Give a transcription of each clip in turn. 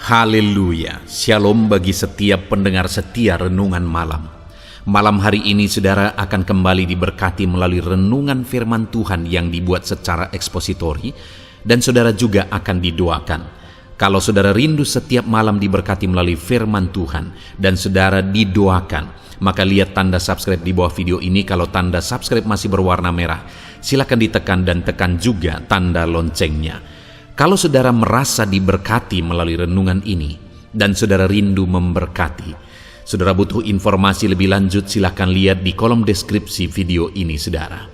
Haleluya, shalom bagi setiap pendengar setia Renungan Malam. Malam hari ini saudara akan kembali diberkati melalui renungan firman Tuhan yang dibuat secara ekspositori, dan saudara juga akan didoakan. Kalau saudara rindu setiap malam diberkati melalui firman Tuhan dan saudara didoakan, maka lihat tanda subscribe di bawah video ini. Kalau tanda subscribe masih berwarna merah, silakan ditekan dan tekan juga tanda loncengnya. Kalau saudara merasa diberkati melalui renungan ini dan saudara rindu memberkati, saudara butuh informasi lebih lanjut, silakan lihat di kolom deskripsi video ini saudara.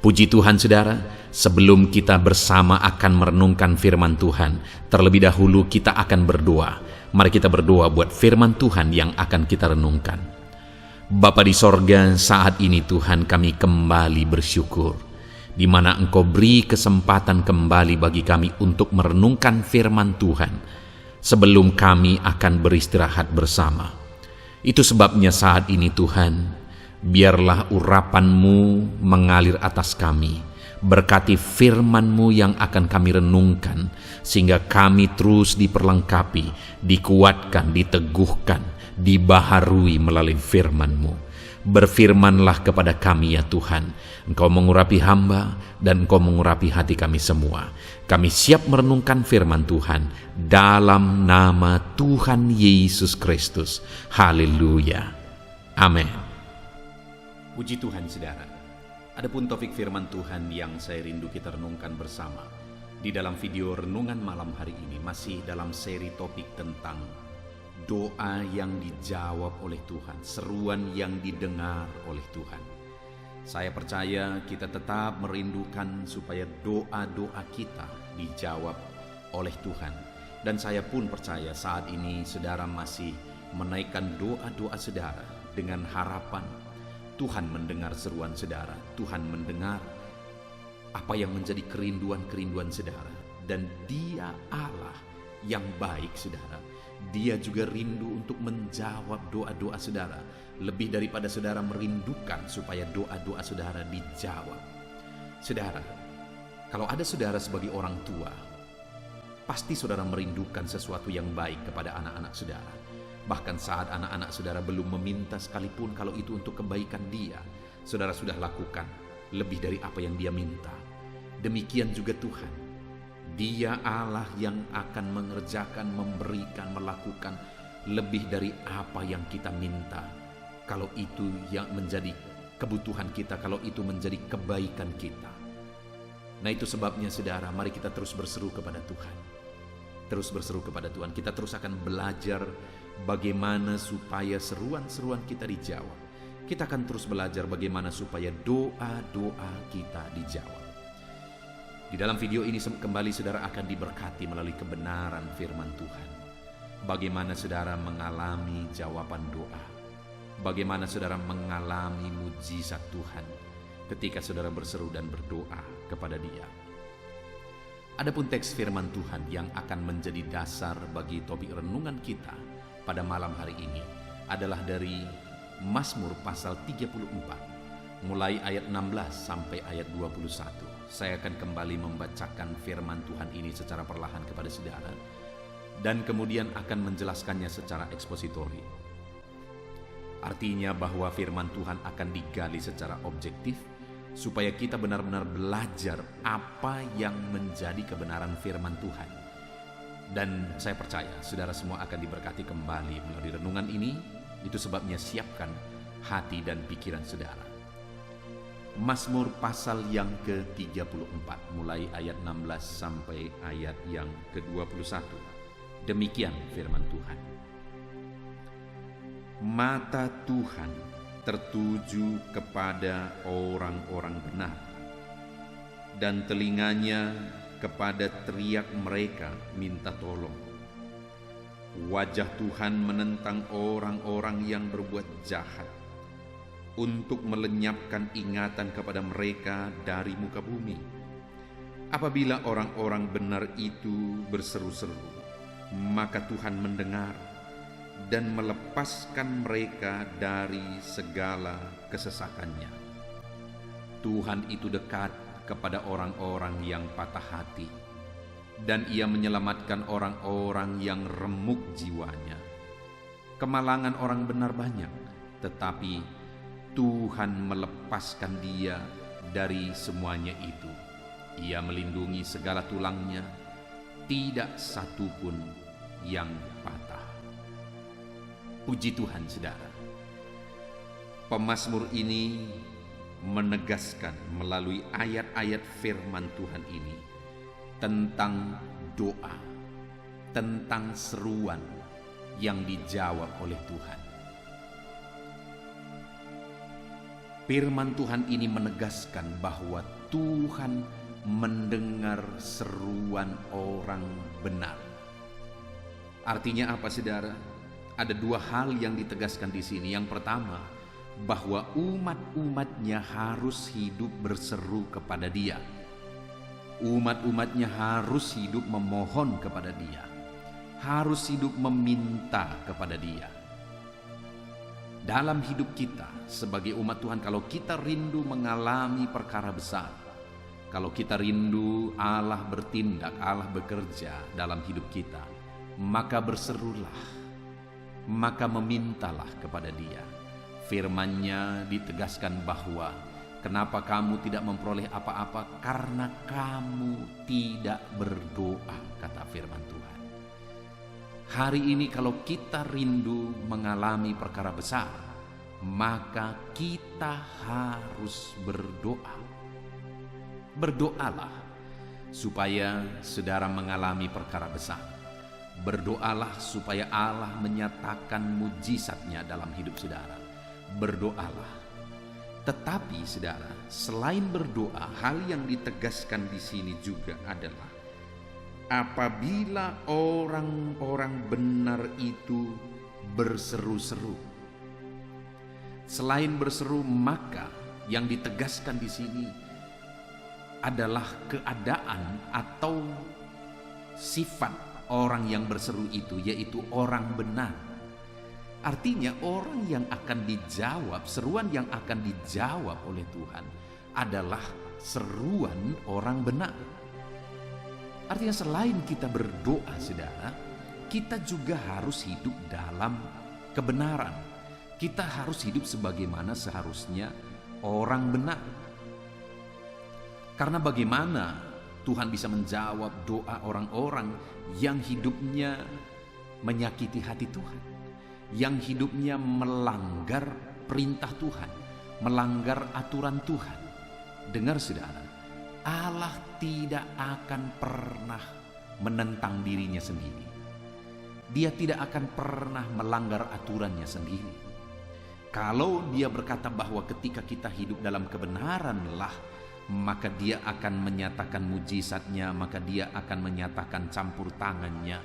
Puji Tuhan saudara, sebelum kita bersama akan merenungkan firman Tuhan, terlebih dahulu kita akan berdoa. Mari kita berdoa buat firman Tuhan yang akan kita renungkan. Bapa di sorga, saat ini Tuhan kami kembali bersyukur, di mana Engkau beri kesempatan kembali bagi kami untuk merenungkan firman Tuhan sebelum kami akan beristirahat bersama. Itu sebabnya saat ini Tuhan, biarlah urapan-Mu mengalir atas kami. Berkati firman-Mu yang akan kami renungkan, sehingga kami terus diperlengkapi, dikuatkan, diteguhkan, dibaharui melalui firman-Mu. Berfirmanlah kepada kami ya Tuhan. Engkau mengurapi hamba dan Engkau mengurapi hati kami semua. Kami siap merenungkan firman Tuhan dalam nama Tuhan Yesus Kristus. Haleluya. Amin. Puji Tuhan saudara. Adapun topik firman Tuhan yang saya rindu kita renungkan bersama di dalam video renungan malam hari ini, masih dalam seri topik tentang doa yang dijawab oleh Tuhan, seruan yang didengar oleh Tuhan. Saya percaya kita tetap merindukan supaya doa-doa kita dijawab oleh Tuhan. Dan saya pun percaya saat ini saudara masih menaikkan doa-doa saudara dengan harapan Tuhan mendengar seruan saudara, Tuhan mendengar apa yang menjadi kerinduan-kerinduan saudara. Dan Dia Allah yang baik saudara. Dia juga rindu untuk menjawab doa-doa saudara, lebih daripada saudara merindukan supaya doa-doa saudara dijawab. Saudara, kalau ada saudara sebagai orang tua, pasti saudara merindukan sesuatu yang baik kepada anak-anak saudara. Bahkan saat anak-anak saudara belum meminta sekalipun, kalau itu untuk kebaikan dia, saudara sudah lakukan lebih dari apa yang dia minta. Demikian juga Tuhan. Dia Allah yang akan mengerjakan, memberikan, melakukan lebih dari apa yang kita minta. Kalau itu yang menjadi kebutuhan kita, kalau itu menjadi kebaikan kita. Nah itu sebabnya saudara, mari kita terus berseru kepada Tuhan. Terus berseru kepada Tuhan. Kita terus akan belajar bagaimana supaya seruan-seruan kita dijawab. Kita akan terus belajar bagaimana supaya doa-doa kita dijawab. Di dalam video ini kembali saudara akan diberkati melalui kebenaran firman Tuhan. Bagaimana saudara mengalami jawaban doa. Bagaimana saudara mengalami mujizat Tuhan ketika saudara berseru dan berdoa kepada Dia. Adapun teks firman Tuhan yang akan menjadi dasar bagi topik renungan kita pada malam hari ini adalah dari Mazmur pasal 34, mulai ayat 16 sampai ayat 21. Saya akan kembali membacakan firman Tuhan ini secara perlahan kepada saudara, dan kemudian akan menjelaskannya secara ekspositori. Artinya bahwa firman Tuhan akan digali secara objektif, supaya kita benar-benar belajar apa yang menjadi kebenaran firman Tuhan. Dan saya percaya saudara semua akan diberkati kembali melalui renungan ini. Itu sebabnya siapkan hati dan pikiran saudara. Mazmur pasal yang ke-34, mulai ayat 16 sampai ayat yang ke-21. Demikian firman Tuhan. Mata Tuhan tertuju kepada orang-orang benar, dan telinganya kepada teriak mereka minta tolong. Wajah Tuhan menentang orang-orang yang berbuat jahat, untuk melenyapkan ingatan kepada mereka dari muka bumi. Apabila orang-orang benar itu berseru-seru, maka Tuhan mendengar dan melepaskan mereka dari segala kesesakannya. Tuhan itu dekat kepada orang-orang yang patah hati, dan Ia menyelamatkan orang-orang yang remuk jiwanya. Kemalangan orang benar banyak, tetapi Tuhan melepaskan dia dari semuanya itu. Ia melindungi segala tulangnya, tidak satu pun yang patah. Puji Tuhan, saudara. Pemazmur ini menegaskan melalui ayat-ayat firman Tuhan ini tentang doa, tentang seruan yang dijawab oleh Tuhan. Firman Tuhan ini menegaskan bahwa Tuhan mendengar seruan orang benar. Artinya apa, saudara? Ada dua hal yang ditegaskan di sini. Yang pertama, bahwa umat-umatnya harus hidup berseru kepada Dia. Umat-umatnya harus hidup memohon kepada Dia, harus hidup meminta kepada Dia. Dalam hidup kita sebagai umat Tuhan, kalau kita rindu mengalami perkara besar, kalau kita rindu Allah bertindak, Allah bekerja dalam hidup kita, maka berserulah, maka memintalah kepada Dia. Firman-Nya ditegaskan bahwa kenapa kamu tidak memperoleh apa-apa? Karena kamu tidak berdoa, kata firman Tuhan. Hari ini kalau kita rindu mengalami perkara besar, maka kita harus berdoa. Berdoalah supaya saudara mengalami perkara besar. Berdoalah supaya Allah menyatakan mujizat-Nya dalam hidup saudara. Berdoalah. Tetapi saudara, selain berdoa, hal yang ditegaskan di sini juga adalah apabila orang-orang benar itu berseru-seru. Selain berseru, maka yang ditegaskan di sini adalah keadaan atau sifat orang yang berseru itu, yaitu orang benar. Artinya orang yang akan dijawab, seruan yang akan dijawab oleh Tuhan adalah seruan orang benar. Artinya selain kita berdoa, saudara, kita juga harus hidup dalam kebenaran. Kita harus hidup sebagaimana seharusnya orang benar. Karena bagaimana Tuhan bisa menjawab doa orang-orang yang hidupnya menyakiti hati Tuhan, yang hidupnya melanggar perintah Tuhan, melanggar aturan Tuhan. Dengar saudara, Allah tidak akan pernah menentang dirinya sendiri. Dia tidak akan pernah melanggar aturannya sendiri. Kalau Dia berkata bahwa ketika kita hidup dalam kebenaranlah, maka Dia akan menyatakan mujizat-Nya, maka Dia akan menyatakan campur tangan-Nya.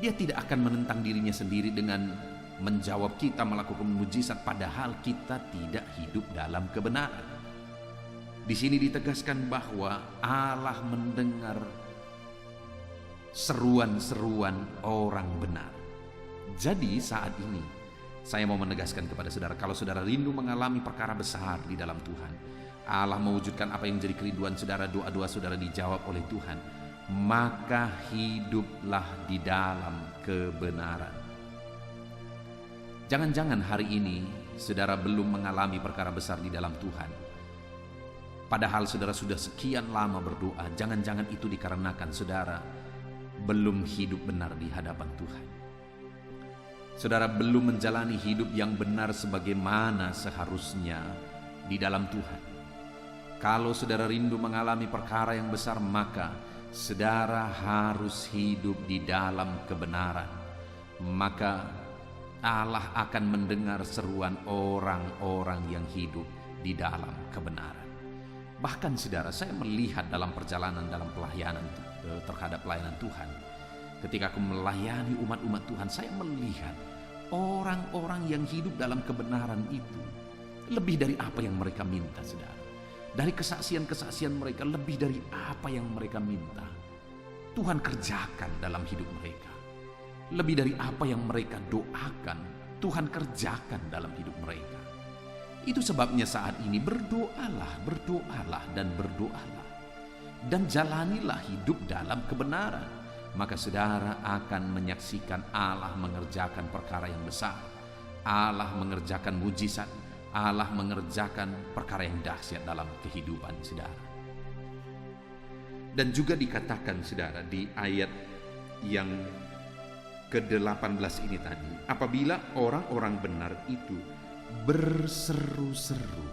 Dia tidak akan menentang dirinya sendiri dengan menjawab kita melakukan mujizat padahal kita tidak hidup dalam kebenaran. Di sini ditegaskan bahwa Allah mendengar seruan-seruan orang benar. Jadi saat ini saya mau menegaskan kepada saudara, kalau saudara rindu mengalami perkara besar di dalam Tuhan, Allah mewujudkan apa yang menjadi kerinduan saudara, doa-doa saudara dijawab oleh Tuhan, maka hiduplah di dalam kebenaran. Jangan-jangan hari ini saudara belum mengalami perkara besar di dalam Tuhan, padahal saudara sudah sekian lama berdoa. Jangan-jangan itu dikarenakan saudara belum hidup benar di hadapan Tuhan. Saudara belum menjalani hidup yang benar sebagaimana seharusnya di dalam Tuhan. Kalau saudara rindu mengalami perkara yang besar, maka saudara harus hidup di dalam kebenaran. Maka Allah akan mendengar seruan orang-orang yang hidup di dalam kebenaran. Bahkan saudara, saya melihat dalam perjalanan dalam pelayanan terhadap pelayanan Tuhan, ketika aku melayani umat-umat Tuhan, saya melihat orang-orang yang hidup dalam kebenaran itu lebih dari apa yang mereka minta, saudara. Dari kesaksian-kesaksian mereka, lebih dari apa yang mereka minta, Tuhan kerjakan dalam hidup mereka. Lebih dari apa yang mereka doakan, Tuhan kerjakan dalam hidup mereka. Itu sebabnya saat ini berdoalah, berdoalah, dan berdoalah. dan jalanilah hidup dalam kebenaran, maka saudara akan menyaksikan Allah mengerjakan perkara yang besar, Allah mengerjakan mujizat, Allah mengerjakan perkara yang dahsyat dalam kehidupan saudara. Dan juga dikatakan saudara di ayat yang ke-18 ini tadi, apabila orang-orang benar itu berseru-seru.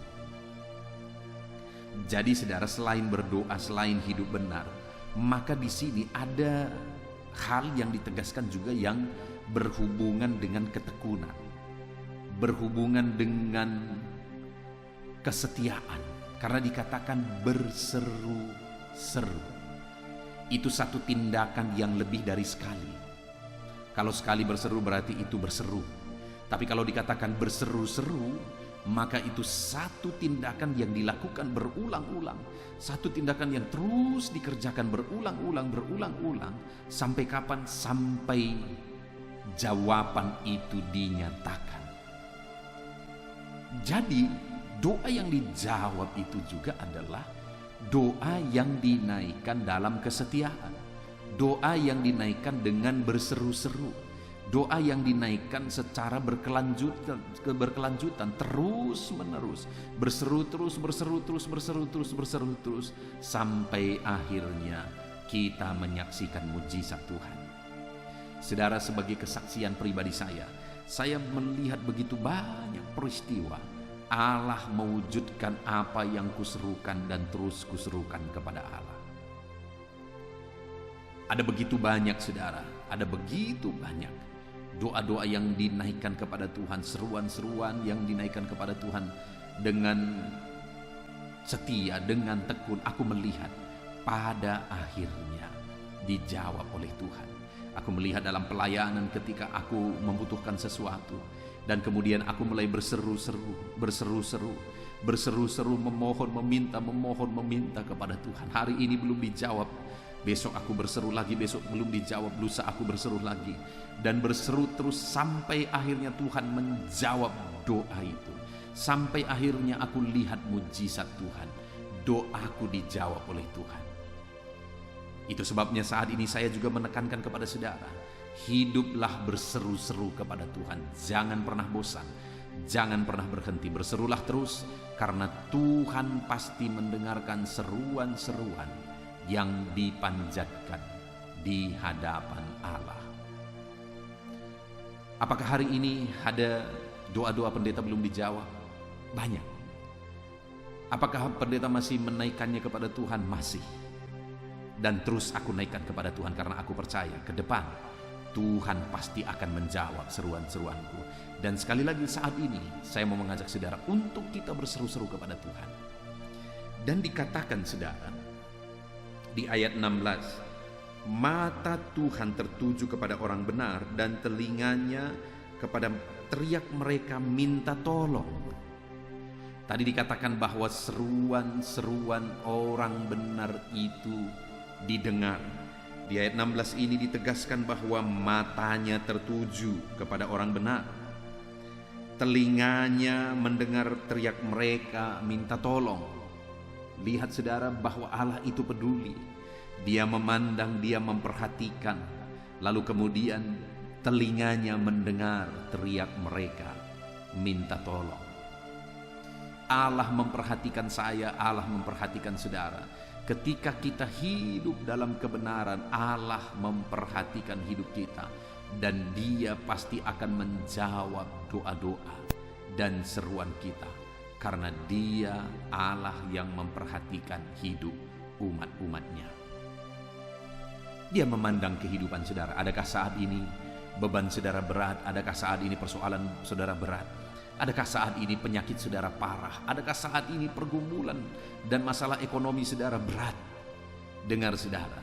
Jadi saudara, selain berdoa, selain hidup benar, maka di sini ada hal yang ditegaskan juga yang berhubungan dengan ketekunan, berhubungan dengan kesetiaan. Karena dikatakan berseru-seru, itu satu tindakan yang lebih dari sekali. Kalau sekali berseru berarti itu berseru, tapi kalau dikatakan berseru-seru, maka itu satu tindakan yang dilakukan berulang-ulang, satu tindakan yang terus dikerjakan berulang-ulang. Sampai kapan? Sampai jawaban itu dinyatakan. Jadi doa yang dijawab itu juga adalah doa yang dinaikkan dalam kesetiaan, doa yang dinaikkan dengan berseru-seru, doa yang dinaikkan secara berkelanjutan terus menerus, berseru terus sampai akhirnya kita menyaksikan mujizat Tuhan. Saudara, sebagai kesaksian pribadi saya melihat begitu banyak peristiwa Allah mewujudkan apa yang kuserukan dan terus kuserukan kepada Allah. Ada begitu banyak saudara, ada begitu banyak doa-doa yang dinaikkan kepada Tuhan, seruan-seruan yang dinaikkan kepada Tuhan dengan setia, dengan tekun. Aku melihat pada akhirnya dijawab oleh Tuhan. Aku melihat dalam pelayanan ketika aku membutuhkan sesuatu, dan kemudian aku mulai berseru-seru, memohon, meminta kepada Tuhan. Hari ini belum dijawab, besok aku berseru lagi, besok belum dijawab, lusa aku berseru lagi, dan berseru terus sampai akhirnya Tuhan menjawab doa itu. Sampai akhirnya aku lihat mujizat Tuhan, doaku dijawab oleh Tuhan. Itu sebabnya saat ini saya juga menekankan kepada saudara, hiduplah berseru-seru kepada Tuhan. Jangan pernah bosan, jangan pernah berhenti, berserulah terus, karena Tuhan pasti mendengarkan seruan-seruan yang dipanjatkan di hadapan Allah. Apakah hari ini ada doa-doa pendeta belum dijawab? Banyak. Apakah pendeta masih menaikkannya kepada Tuhan? Masih. Dan terus aku naikkan kepada Tuhan, karena aku percaya ke depan Tuhan pasti akan menjawab seruan-seruanku. Dan sekali lagi saat ini saya mau mengajak saudara untuk kita berseru-seru kepada Tuhan. Dan dikatakan saudara di ayat 16, mata Tuhan tertuju kepada orang benar dan telinganya kepada teriak mereka minta tolong. Tadi dikatakan bahwa seruan-seruan orang benar itu didengar. Di ayat 16 ini ditegaskan bahwa matanya tertuju kepada orang benar, telinganya mendengar teriak mereka minta tolong. Lihat saudara bahwa Allah itu peduli. Dia memandang, dia memperhatikan, lalu kemudian telinganya mendengar teriak mereka minta tolong. Allah memperhatikan saya, Allah memperhatikan saudara. Ketika kita hidup dalam kebenaran, Allah memperhatikan hidup kita, dan Dia pasti akan menjawab doa-doa dan seruan kita, karena Dia Allah yang memperhatikan hidup umat-umatnya. Dia memandang kehidupan saudara. Adakah saat ini beban saudara berat? Adakah saat ini persoalan saudara berat? Adakah saat ini penyakit saudara parah? Adakah saat ini pergumulan dan masalah ekonomi saudara berat? Dengar saudara,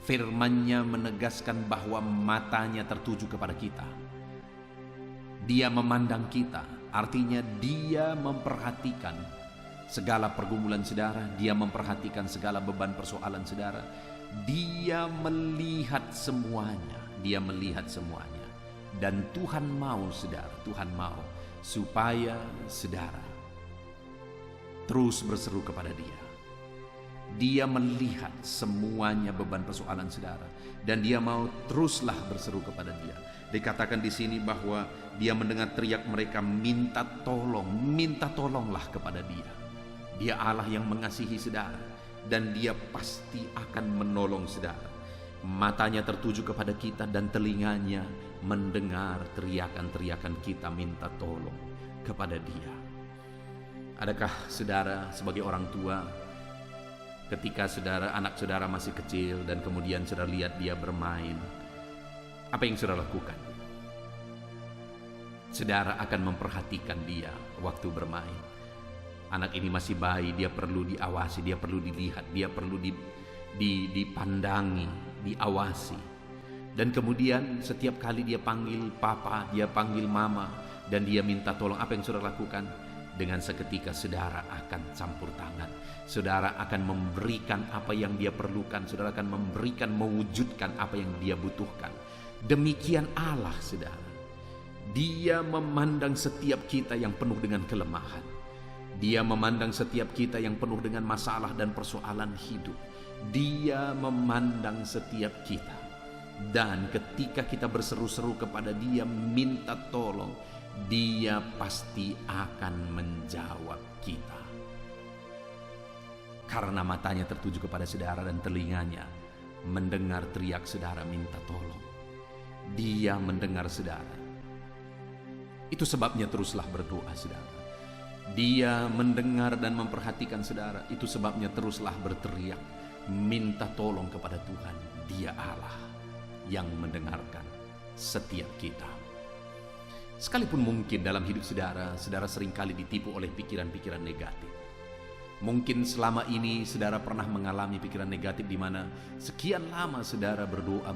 firman-Nya menegaskan bahwa matanya tertuju kepada kita. Dia memandang kita, artinya Dia memperhatikan segala pergumulan saudara, Dia memperhatikan segala beban persoalan saudara. Dia melihat semuanya, Dia melihat semuanya. Dan Tuhan mau saudara, Tuhan mau supaya saudara terus berseru kepada Dia. Dia melihat semuanya beban persoalan saudara, dan dia mau teruslah berseru kepada dia. Dikatakan di sini bahwa dia mendengar teriak mereka minta tolonglah kepada dia. Dia Allah yang mengasihi saudara, dan dia pasti akan menolong saudara. Matanya tertuju kepada kita dan telinganya mendengar teriakan-teriakan kita minta tolong kepada dia. Adakah saudara sebagai orang tua, ketika anak saudara masih kecil dan kemudian saudara lihat dia bermain, apa yang saudara lakukan? Saudara akan memperhatikan dia waktu bermain. Anak ini masih bayi, dia perlu diawasi, dia perlu dilihat, dia perlu dipandangi, diawasi. Dan kemudian setiap kali dia panggil papa, dia panggil mama, dan dia minta tolong, apa yang saudara lakukan? Dengan seketika saudara akan campur tangan. Saudara akan memberikan apa yang dia perlukan. Saudara akan memberikan, mewujudkan apa yang dia butuhkan. Demikian Allah, saudara. Dia memandang setiap kita yang penuh dengan kelemahan. Dia memandang setiap kita yang penuh dengan masalah dan persoalan hidup. Dia memandang setiap kita. Dan ketika kita berseru-seru kepada dia minta tolong, dia pasti akan menjawab kita. Karena matanya tertuju kepada saudara dan telinganya mendengar teriak saudara minta tolong. Dia mendengar saudara. Itu sebabnya teruslah berdoa saudara. Dia mendengar dan memperhatikan saudara. Itu sebabnya teruslah berteriak minta tolong kepada Tuhan. Dia Allah yang mendengarkan setiap kita. Sekalipun mungkin dalam hidup saudara seringkali ditipu oleh pikiran-pikiran negatif. Mungkin selama ini saudara pernah mengalami pikiran negatif di mana sekian lama saudara berdoa,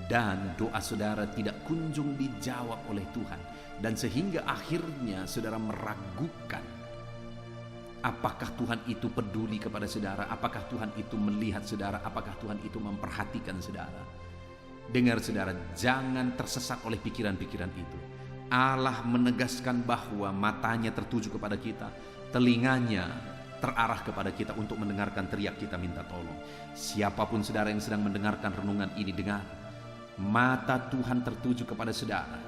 dan doa saudara tidak kunjung dijawab oleh Tuhan. Dan sehingga akhirnya saudara meragukan apakah Tuhan itu peduli kepada saudara, apakah Tuhan itu melihat saudara, apakah Tuhan itu memperhatikan saudara. Dengar saudara, jangan tersesat oleh pikiran-pikiran itu. Allah menegaskan bahwa matanya tertuju kepada kita, telinganya terarah kepada kita untuk mendengarkan teriak kita minta tolong. Siapapun saudara yang sedang mendengarkan renungan ini, dengar. Mata Tuhan tertuju kepada saudara,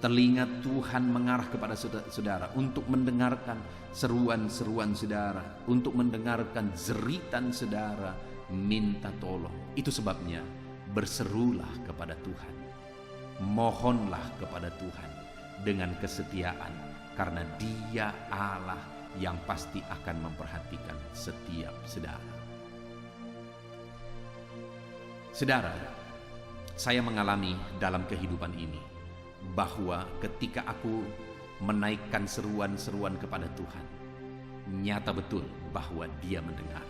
telinga Tuhan mengarah kepada saudara untuk mendengarkan seruan-seruan saudara, untuk mendengarkan jeritan saudara minta tolong. Itu sebabnya berserulah kepada Tuhan, mohonlah kepada Tuhan dengan kesetiaan, karena Dia Allah yang pasti akan memperhatikan setiap saudara. Saudara, saya mengalami dalam kehidupan ini bahwa ketika aku menaikkan seruan-seruan kepada Tuhan, nyata betul bahwa Dia mendengar.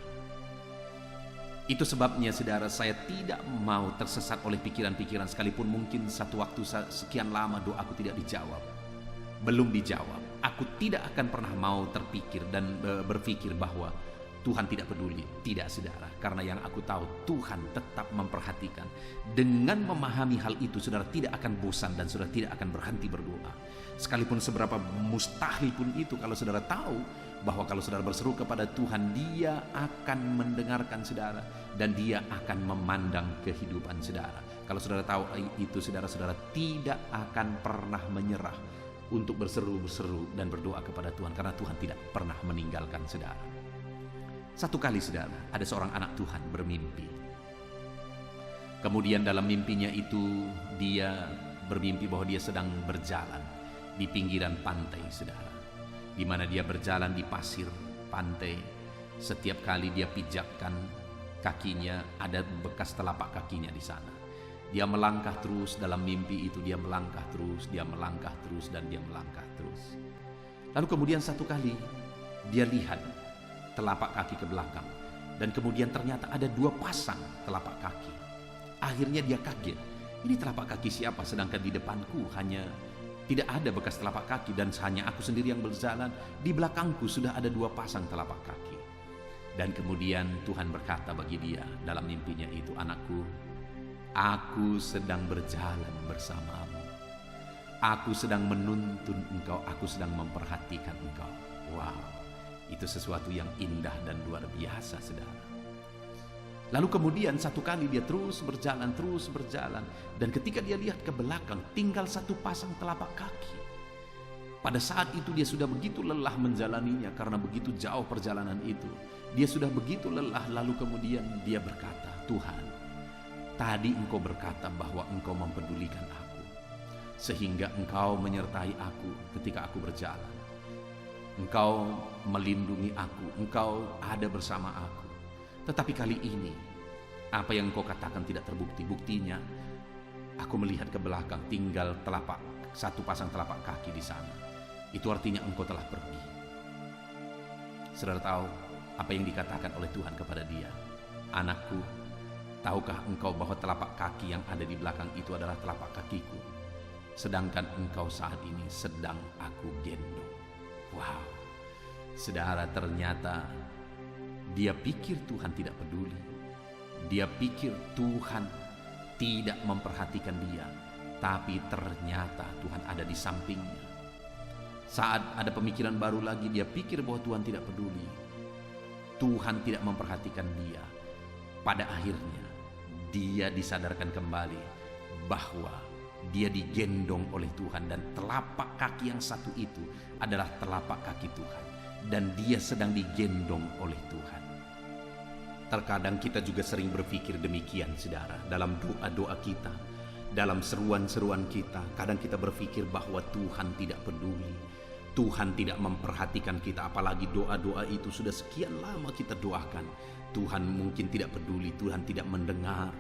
Itu sebabnya saudara, saya tidak mau tersesat oleh pikiran-pikiran, sekalipun mungkin satu waktu sekian lama doaku tidak dijawab, belum dijawab. Aku tidak akan pernah mau terpikir dan berpikir bahwa Tuhan tidak peduli. Tidak saudara, karena yang aku tahu Tuhan tetap memperhatikan. Dengan memahami hal itu, saudara tidak akan bosan dan saudara tidak akan berhenti berdoa. Sekalipun seberapa mustahil pun itu, kalau saudara tahu bahwa kalau saudara berseru kepada Tuhan, Dia akan mendengarkan saudara dan Dia akan memandang kehidupan saudara. Kalau saudara tahu itu, saudara-saudara tidak akan pernah menyerah untuk berseru-seru dan berdoa kepada Tuhan, karena Tuhan tidak pernah meninggalkan saudara. Satu kali saudara, ada seorang anak Tuhan bermimpi. Kemudian dalam mimpinya itu, dia bermimpi bahwa dia sedang berjalan di pinggiran pantai saudara, di mana dia berjalan di pasir pantai. Setiap kali dia pijakkan kakinya, ada bekas telapak kakinya di sana. Dia melangkah terus dalam mimpi itu, dia melangkah terus, dia melangkah terus, dan dia melangkah terus. Lalu kemudian satu kali dia lihat telapak kaki ke belakang, dan kemudian ternyata ada 2 pasang telapak kaki. Akhirnya dia kaget, ini telapak kaki siapa, sedangkan di depanku hanya tidak ada bekas telapak kaki dan hanya aku sendiri yang berjalan. Di belakangku sudah ada 2 pasang telapak kaki. Dan kemudian Tuhan berkata bagi dia dalam mimpinya itu, anakku, aku sedang berjalan bersamamu, aku sedang menuntun engkau, aku sedang memperhatikan engkau. Wow, Itu sesuatu yang indah dan luar biasa, saudara. Lalu kemudian satu kali dia terus berjalan. Dan ketika dia lihat ke belakang, tinggal satu pasang telapak kaki. Pada saat itu dia sudah begitu lelah menjalaninya karena begitu jauh perjalanan itu. Dia sudah begitu lelah, lalu kemudian dia berkata, Tuhan, tadi Engkau berkata bahwa Engkau mempedulikan aku, sehingga Engkau menyertai aku ketika aku berjalan. Engkau melindungi aku, Engkau ada bersama aku. Tetapi kali ini, apa yang Engkau katakan tidak terbukti. Buktinya, aku melihat ke belakang, tinggal satu pasang telapak kaki di sana. Itu artinya Engkau telah pergi. Saudara tahu apa yang dikatakan oleh Tuhan kepada dia? Anakku, tahukah engkau bahwa telapak kaki yang ada di belakang itu adalah telapak kakiku? Sedangkan engkau saat ini sedang aku gendong. Wow, saudara, ternyata dia pikir Tuhan tidak peduli. Dia pikir Tuhan tidak memperhatikan dia. Tapi ternyata Tuhan ada di sampingnya. Saat ada pemikiran baru lagi, dia pikir bahwa Tuhan tidak peduli. Tuhan tidak memperhatikan dia. Pada akhirnya, dia disadarkan kembali bahwa dia digendong oleh Tuhan. Dan telapak kaki yang satu itu adalah telapak kaki Tuhan. Dan dia sedang digendong oleh Tuhan. Terkadang kita juga sering berpikir demikian, saudara. Dalam doa-doa kita, dalam seruan-seruan kita, kadang kita berpikir bahwa Tuhan tidak peduli, Tuhan tidak memperhatikan kita. Apalagi doa-doa itu sudah sekian lama kita doakan. Tuhan mungkin tidak peduli, Tuhan tidak mendengar.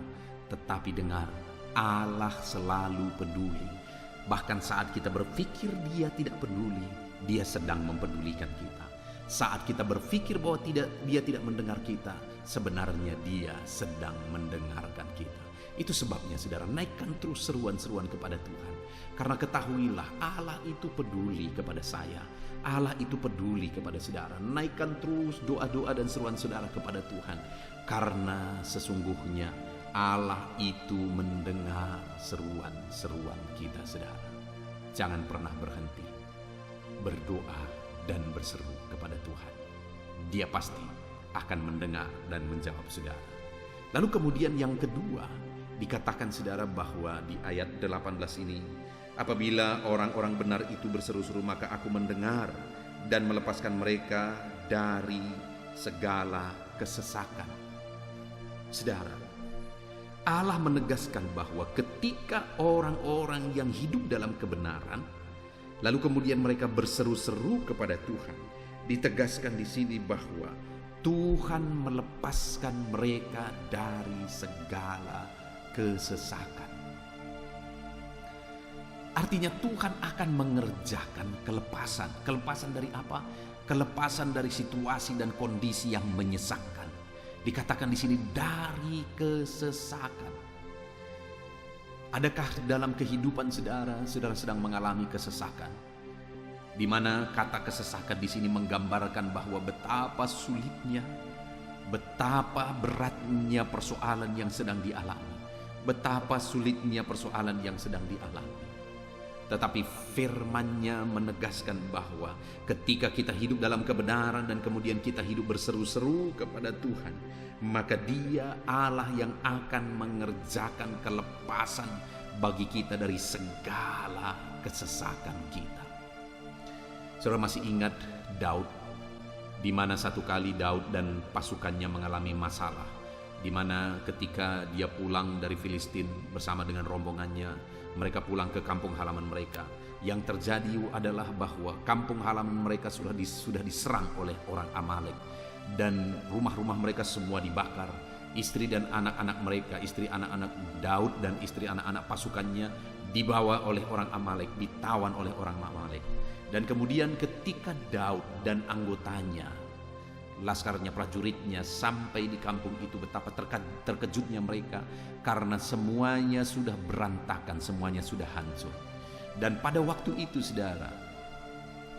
Tetapi dengar, Allah selalu peduli. Bahkan saat kita berpikir dia tidak peduli, dia sedang mempedulikan kita. Saat kita berpikir bahwa dia tidak mendengar kita, sebenarnya dia sedang mendengarkan kita. Itu sebabnya, saudara, naikkan terus seruan-seruan kepada Tuhan. Karena ketahuilah, Allah itu peduli kepada saya. Allah itu peduli kepada saudara. Naikkan terus doa-doa dan seruan saudara kepada Tuhan. Karena sesungguhnya Allah itu mendengar seruan-seruan kita, saudara. Jangan pernah berhenti berdoa dan berseru kepada Tuhan. Dia pasti akan mendengar dan menjawab saudara. Lalu kemudian yang kedua, dikatakan saudara bahwa di ayat 18 ini, apabila orang-orang benar itu berseru-seru, maka aku mendengar dan melepaskan mereka dari segala kesesakan. Saudara, Allah menegaskan bahwa ketika orang-orang yang hidup dalam kebenaran, lalu kemudian mereka berseru-seru kepada Tuhan, ditegaskan di sini bahwa Tuhan melepaskan mereka dari segala kesesakan. Artinya Tuhan akan mengerjakan kelepasan. Kelepasan dari apa? Kelepasan dari situasi dan kondisi yang menyesakkan. Dikatakan di sini dari kesesakan. Adakah dalam kehidupan saudara sedang mengalami kesesakan? Di mana kata kesesakan di sini menggambarkan bahwa betapa sulitnya, betapa beratnya persoalan yang sedang dialami, betapa sulitnya persoalan yang sedang dialami. Tetapi firman-Nya menegaskan bahwa ketika kita hidup dalam kebenaran dan kemudian kita hidup berseru-seru kepada Tuhan, maka Dia Allah yang akan mengerjakan kelepasan bagi kita dari segala kesesakan kita. Saudara masih ingat Daud, di mana satu kali Daud dan pasukannya mengalami masalah, di mana ketika dia pulang dari Filistin bersama dengan rombongannya, mereka pulang ke kampung halaman mereka. Yang terjadi adalah bahwa kampung halaman mereka sudah diserang oleh orang Amalek, dan rumah-rumah mereka semua dibakar. Istri dan anak-anak mereka, istri anak-anak Daud dan istri anak-anak pasukannya dibawa oleh orang Amalek, ditawan oleh orang Amalek. Dan kemudian ketika Daud dan anggotanya, laskarnya, prajuritnya sampai di kampung itu, betapa terkejutnya mereka karena semuanya sudah berantakan, semuanya sudah hancur. Dan pada waktu itu saudara,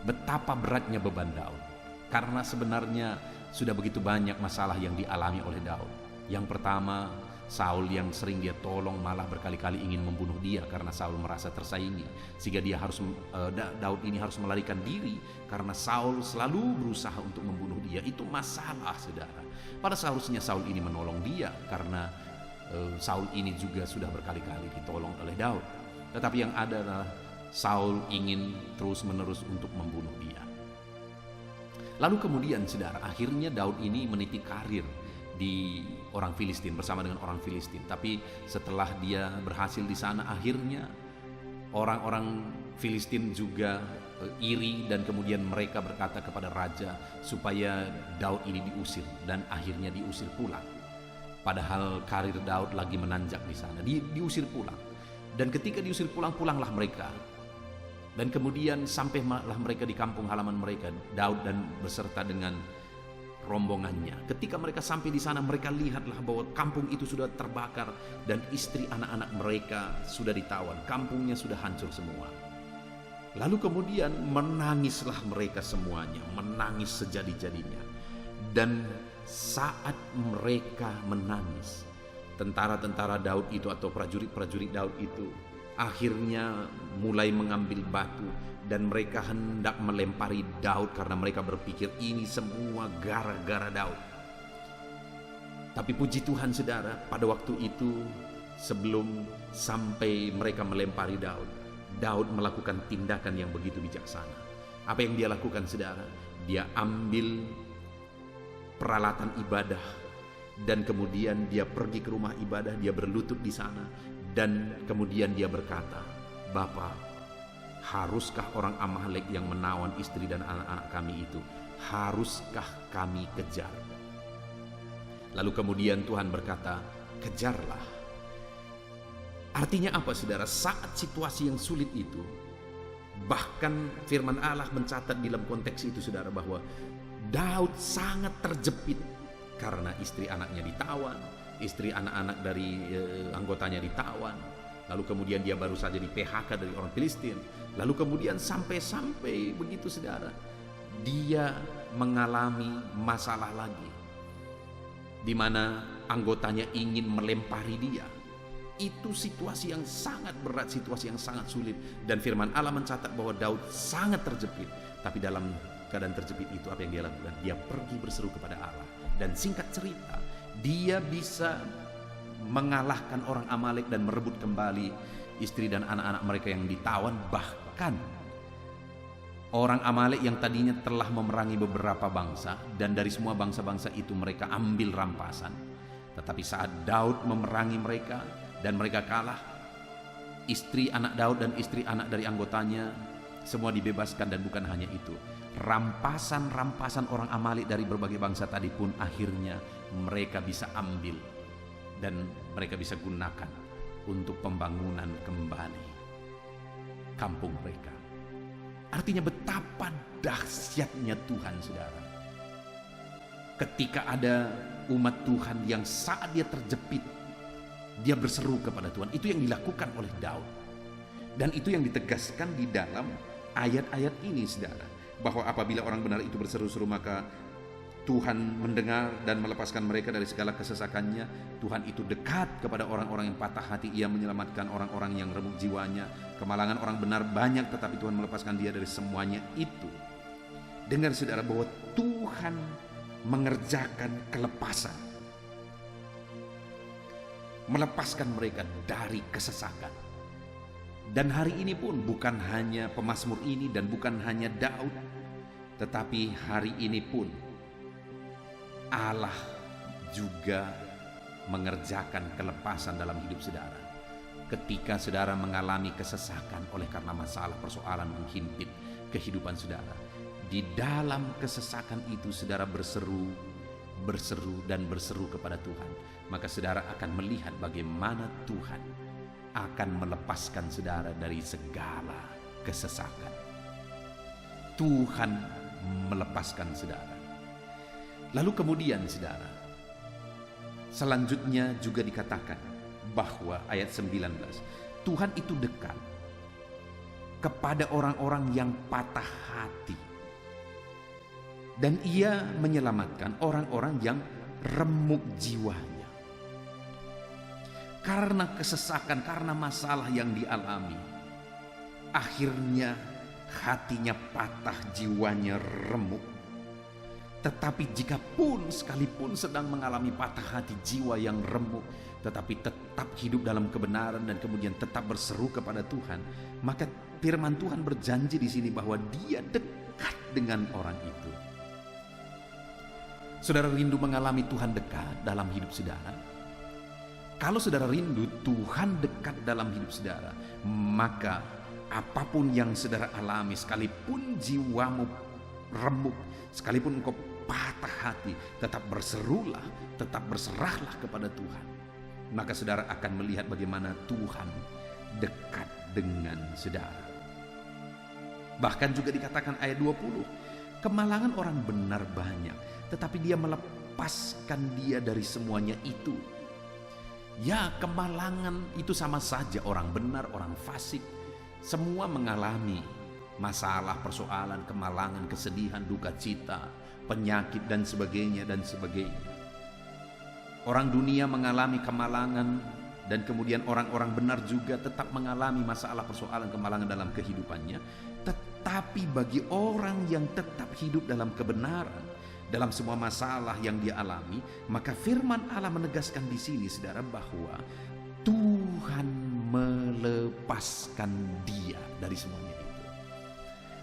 betapa beratnya beban Daud, karena sebenarnya sudah begitu banyak masalah yang dialami oleh Daud. Yang pertama, Saul yang sering dia tolong malah berkali-kali ingin membunuh dia karena Saul merasa tersaingi, sehingga Daud ini harus melarikan diri karena Saul selalu berusaha untuk membunuh dia. Itu masalah, saudara. Pada seharusnya Saul ini menolong dia karena Saul ini juga sudah berkali-kali ditolong oleh Daud. Tetapi yang ada adalah Saul ingin terus-menerus untuk membunuh dia. Lalu kemudian, saudara, akhirnya Daud ini meniti karir di orang Filistin bersama dengan orang Filistin. Tapi setelah dia berhasil di sana, akhirnya orang-orang Filistin juga iri, dan kemudian mereka berkata kepada raja supaya Daud ini diusir, dan akhirnya diusir pulang. Padahal karir Daud lagi menanjak di sana, diusir pulang. Dan ketika diusir pulang, pulanglah mereka. Dan kemudian sampailah mereka di kampung halaman mereka, Daud dan beserta dengan rombongannya. Ketika mereka sampai di sana, mereka lihatlah bahwa kampung itu sudah terbakar dan istri anak-anak mereka sudah ditawan. Kampungnya sudah hancur semua. Lalu kemudian menangislah mereka semuanya, menangis sejadi-jadinya. Dan saat mereka menangis, tentara-tentara Daud itu atau prajurit-prajurit Daud itu akhirnya mulai mengambil batu dan mereka hendak melempari Daud karena mereka berpikir ini semua gara-gara Daud. Tapi puji Tuhan, saudara, pada waktu itu sebelum sampai mereka melempari Daud, Daud melakukan tindakan yang begitu bijaksana. Apa yang dia lakukan, saudara? Dia ambil peralatan ibadah dan kemudian dia pergi ke rumah ibadah, dia berlutut di sana. Dan kemudian dia berkata, "Bapa, haruskah orang Amalek yang menawan istri dan anak-anak kami itu, haruskah kami kejar?" Lalu kemudian Tuhan berkata, "Kejarlah." Artinya apa, saudara? Saat situasi yang sulit itu, bahkan firman Allah mencatat di dalam konteks itu, saudara, bahwa Daud sangat terjepit karena istri anaknya ditawan, istri anak-anak dari anggotanya ditawan. Lalu kemudian dia baru saja di PHK dari orang Filistin. Lalu kemudian sampai begitu, saudara, dia mengalami masalah lagi, di mana anggotanya ingin melempari dia. Itu situasi yang sangat berat, situasi yang sangat sulit. Dan firman Allah mencatat bahwa Daud sangat terjepit. Tapi dalam keadaan terjepit itu, apa yang dia lakukan? Dia pergi berseru kepada Allah. Dan singkat cerita, dia bisa mengalahkan orang Amalek dan merebut kembali istri dan anak-anak mereka yang ditawan. Bahkan orang Amalek yang tadinya telah memerangi beberapa bangsa, dan dari semua bangsa-bangsa itu mereka ambil rampasan. Tetapi saat Daud memerangi mereka dan mereka kalah, istri anak Daud dan istri anak dari anggotanya semua dibebaskan. Dan bukan hanya itu, rampasan-rampasan orang Amalek dari berbagai bangsa tadi pun akhirnya mereka bisa ambil dan mereka bisa gunakan untuk pembangunan kembali kampung mereka. Artinya betapa dahsyatnya Tuhan, saudara. Ketika ada umat Tuhan yang saat dia terjepit, dia berseru kepada Tuhan. Itu yang dilakukan oleh Daud. Dan itu yang ditegaskan di dalam ayat-ayat ini, saudara, bahwa apabila orang benar itu berseru-seru, maka Tuhan mendengar dan melepaskan mereka dari segala kesesakannya. Tuhan itu dekat kepada orang-orang yang patah hati. Ia menyelamatkan orang-orang yang remuk jiwanya. Kemalangan orang benar banyak, tetapi Tuhan melepaskan dia dari semuanya itu. Dengar, saudara, bahwa Tuhan mengerjakan kelepasan, melepaskan mereka dari kesesakan. Dan hari ini pun bukan hanya pemazmur ini dan bukan hanya Daud, tetapi hari ini pun Allah juga mengerjakan kelepasan dalam hidup saudara. Ketika saudara mengalami kesesakan oleh karena masalah persoalan menghimpit kehidupan saudara, di dalam kesesakan itu saudara berseru dan berseru kepada Tuhan, maka saudara akan melihat bagaimana Tuhan akan melepaskan saudara dari segala kesesakan. Tuhan melepaskan saudara. Lalu kemudian, saudara, selanjutnya juga dikatakan bahwa ayat 19, Tuhan itu dekat kepada orang-orang yang patah hati, dan Ia menyelamatkan orang-orang yang remuk jiwanya. karena kesesakan, karena masalah yang dialami, akhirnya hatinya patah, jiwanya remuk. Tetapi jikapun sekalipun sedang mengalami patah hati, jiwa yang remuk, tetapi tetap hidup dalam kebenaran dan kemudian tetap berseru kepada Tuhan, maka firman Tuhan berjanji di sini bahwa Dia dekat dengan orang itu. Saudara rindu mengalami Tuhan dekat dalam hidup saudara? Kalau saudara rindu Tuhan dekat dalam hidup saudara, maka apapun yang saudara alami, sekalipun jiwamu remuk, sekalipun engkau patah hati, tetap berserulah, tetap berserahlah kepada Tuhan. Maka saudara akan melihat bagaimana Tuhan dekat dengan saudara. Bahkan juga dikatakan ayat 20, kemalangan orang benar banyak, tetapi Dia melepaskan dia dari semuanya itu. Ya, kemalangan itu sama saja, orang benar, orang fasik, semua mengalami masalah, persoalan, kemalangan, kesedihan, duka cita, penyakit dan sebagainya dan sebagainya. Orang dunia mengalami kemalangan, dan kemudian orang-orang benar juga tetap mengalami masalah, persoalan, kemalangan dalam kehidupannya. Tetapi bagi orang yang tetap hidup dalam kebenaran, dalam semua masalah yang dia alami, maka firman Allah menegaskan di sini, saudara, bahwa Tuhan melepaskan dia dari semuanya itu.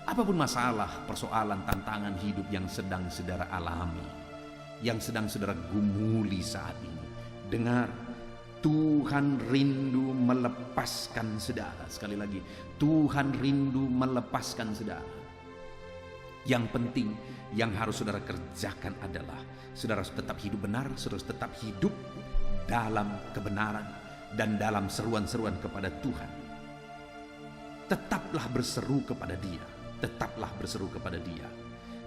Apapun masalah, persoalan, tantangan hidup yang sedang saudara alami, yang sedang saudara gumuli saat ini, dengar, Tuhan rindu melepaskan saudara. Sekali lagi, Tuhan rindu melepaskan saudara. Yang penting, yang harus saudara kerjakan adalah saudara harus tetap hidup benar, saudara harus tetap hidup dalam kebenaran dan dalam seruan-seruan kepada Tuhan. Tetaplah berseru kepada Dia, tetaplah berseru kepada Dia.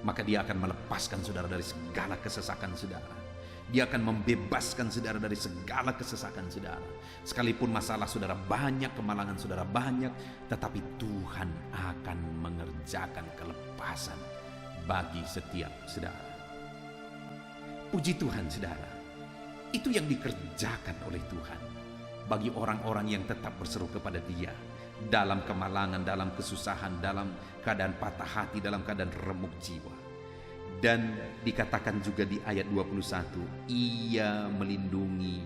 Maka Dia akan melepaskan saudara dari segala kesesakan saudara. Dia akan membebaskan saudara dari segala kesesakan saudara. Sekalipun masalah saudara banyak, kemalangan saudara banyak, tetapi Tuhan akan mengerjakan kelepasan bagi setiap saudara. Puji Tuhan saudara, itu yang dikerjakan oleh Tuhan bagi orang-orang yang tetap berseru kepada Dia dalam kemalangan, dalam kesusahan, dalam keadaan patah hati, dalam keadaan remuk jiwa. Dan dikatakan juga di ayat 21, Ia melindungi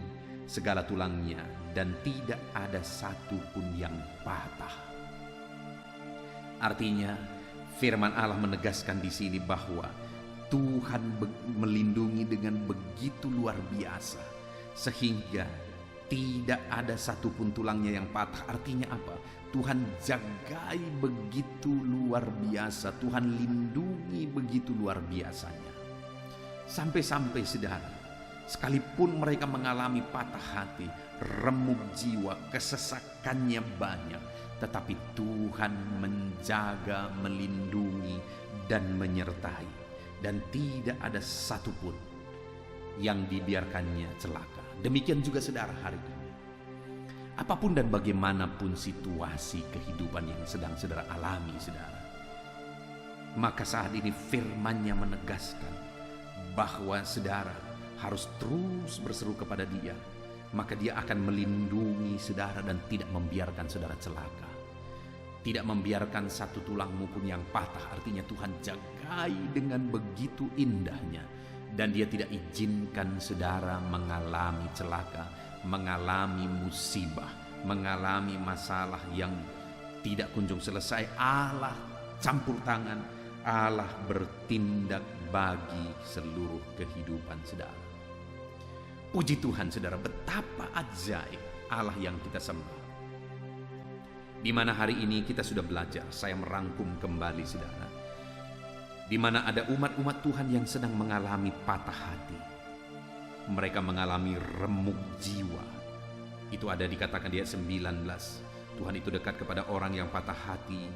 segala tulangnya dan tidak ada satu pun yang patah. Artinya, firman Allah menegaskan di sini bahwa Tuhan melindungi dengan begitu luar biasa, sehingga tidak ada satupun tulangnya yang patah. Artinya apa? Tuhan jagai begitu luar biasa, Tuhan lindungi begitu luar biasanya. Sampai-sampai saudara, sekalipun mereka mengalami patah hati, remuk jiwa, kesesakannya banyak, tetapi Tuhan menjaga, melindungi, dan menyertai. Dan tidak ada satupun yang dibiarkannya celaka. Demikian juga saudara hari ini. Apapun dan bagaimanapun situasi kehidupan yang sedang saudara alami, saudara, maka saat ini firman-Nya menegaskan bahwa saudara harus terus berseru kepada Dia. Maka Dia akan melindungi saudara dan tidak membiarkan saudara celaka. Tidak membiarkan satu tulangmu pun yang patah. Artinya Tuhan jagai dengan begitu indahnya. Dan Dia tidak izinkan saudara mengalami celaka, mengalami musibah, mengalami masalah yang tidak kunjung selesai. Allah campur tangan, Allah bertindak bagi seluruh kehidupan saudara. Puji Tuhan saudara, betapa ajaib Allah yang kita sembah. Di mana hari ini kita sudah belajar, saya merangkum kembali saudara, di mana ada umat-umat Tuhan yang sedang mengalami patah hati. Mereka mengalami remuk jiwa. Itu ada dikatakan di ayat 19. Tuhan itu dekat kepada orang yang patah hati.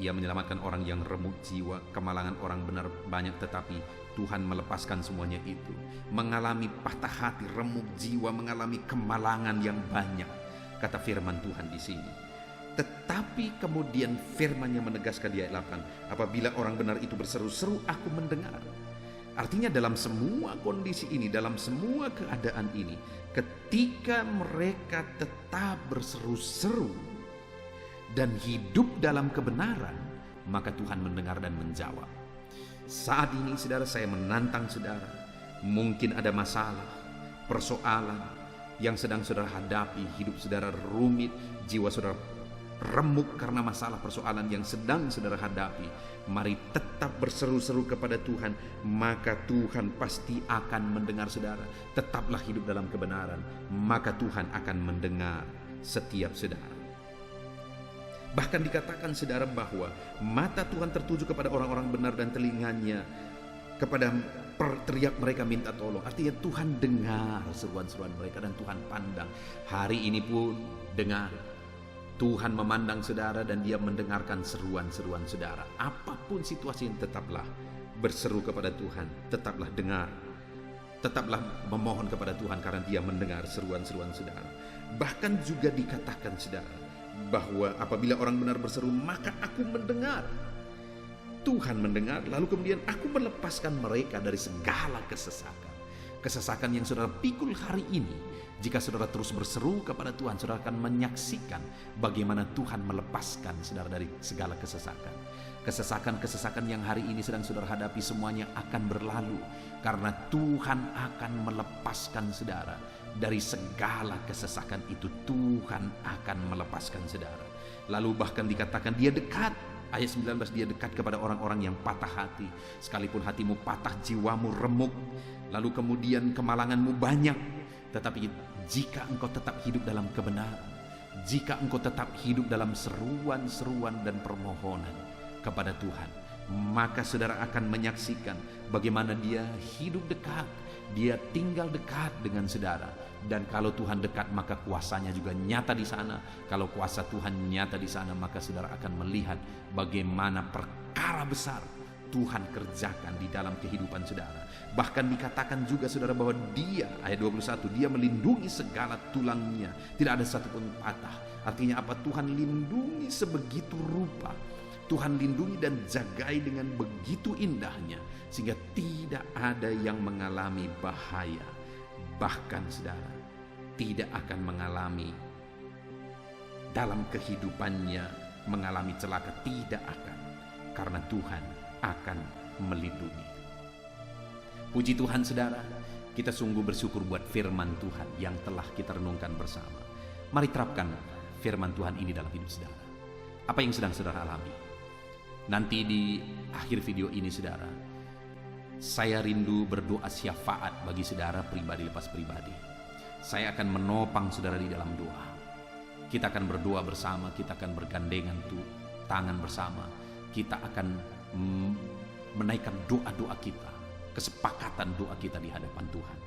Ia menyelamatkan orang yang remuk jiwa. Kemalangan orang benar banyak, tetapi Tuhan melepaskan semuanya itu. Mengalami patah hati, remuk jiwa, mengalami kemalangan yang banyak, kata firman Tuhan di sini. Tetapi kemudian firman-Nya menegaskan di ayat 8, apabila orang benar itu berseru-seru, aku mendengar. Artinya dalam semua kondisi ini, dalam semua keadaan ini, ketika mereka tetap berseru-seru dan hidup dalam kebenaran, maka Tuhan mendengar dan menjawab. Saat ini saudara, saya menantang saudara, mungkin ada masalah, persoalan yang sedang saudara hadapi, hidup saudara rumit, jiwa saudara remuk karena masalah persoalan yang sedang saudara hadapi. Mari tetap berseru-seru kepada Tuhan, maka Tuhan pasti akan mendengar saudara. Tetaplah hidup dalam kebenaran, maka Tuhan akan mendengar setiap saudara. Bahkan dikatakan saudara bahwa mata Tuhan tertuju kepada orang-orang benar dan telinganya kepada teriak mereka minta tolong. Artinya Tuhan dengar seruan-seruan mereka dan Tuhan pandang. Hari ini pun dengar. Tuhan memandang saudara dan Dia mendengarkan seruan-seruan saudara. Apapun situasi, tetaplah berseru kepada Tuhan, tetaplah dengar, tetaplah memohon kepada Tuhan karena Dia mendengar seruan-seruan saudara. Bahkan juga dikatakan saudara bahwa apabila orang benar berseru, maka aku mendengar. Tuhan mendengar, lalu kemudian aku melepaskan mereka dari segala kesesakan. Kesesakan yang saudara pikul hari ini. Jika saudara terus berseru kepada Tuhan, saudara akan menyaksikan bagaimana Tuhan melepaskan saudara dari segala kesesakan. Kesesakan-kesesakan yang hari ini sedang saudara hadapi semuanya akan berlalu, karena Tuhan akan melepaskan saudara dari segala kesesakan itu. Tuhan akan melepaskan saudara. Lalu bahkan dikatakan Dia dekat. Ayat 19, Dia dekat kepada orang-orang yang patah hati. Sekalipun hatimu patah, jiwamu remuk, lalu kemudian kemalanganmu banyak, tetapi jika engkau tetap hidup dalam kebenaran, jika engkau tetap hidup dalam seruan-seruan dan permohonan kepada Tuhan, maka saudara akan menyaksikan bagaimana Dia hidup dekat, Dia tinggal dekat dengan saudara. Dan kalau Tuhan dekat, maka kuasanya juga nyata di sana. Kalau kuasa Tuhan nyata di sana, maka saudara akan melihat bagaimana perkara besar Tuhan kerjakan di dalam kehidupan saudara. Bahkan dikatakan juga saudara bahwa Dia, ayat 21, Dia melindungi segala tulangnya, tidak ada satupun patah. Artinya apa? Tuhan lindungi sebegitu rupa, Tuhan lindungi dan jagai dengan begitu indahnya, sehingga tidak ada yang mengalami bahaya. Bahkan saudara tidak akan mengalami dalam kehidupannya mengalami celaka, tidak akan, karena Tuhan akan melindungi. Puji Tuhan saudara, kita sungguh bersyukur buat firman Tuhan yang telah kita renungkan bersama. Mari terapkan firman Tuhan ini dalam hidup saudara. Apa yang sedang saudara alami? Nanti di akhir video ini saudara, saya rindu berdoa syafaat bagi saudara pribadi lepas pribadi. Saya akan menopang saudara di dalam doa. Kita akan berdoa bersama, kita akan bergandengan tangan bersama. Kita akan menaikkan doa-doa kita, kesepakatan doa kita di hadapan Tuhan.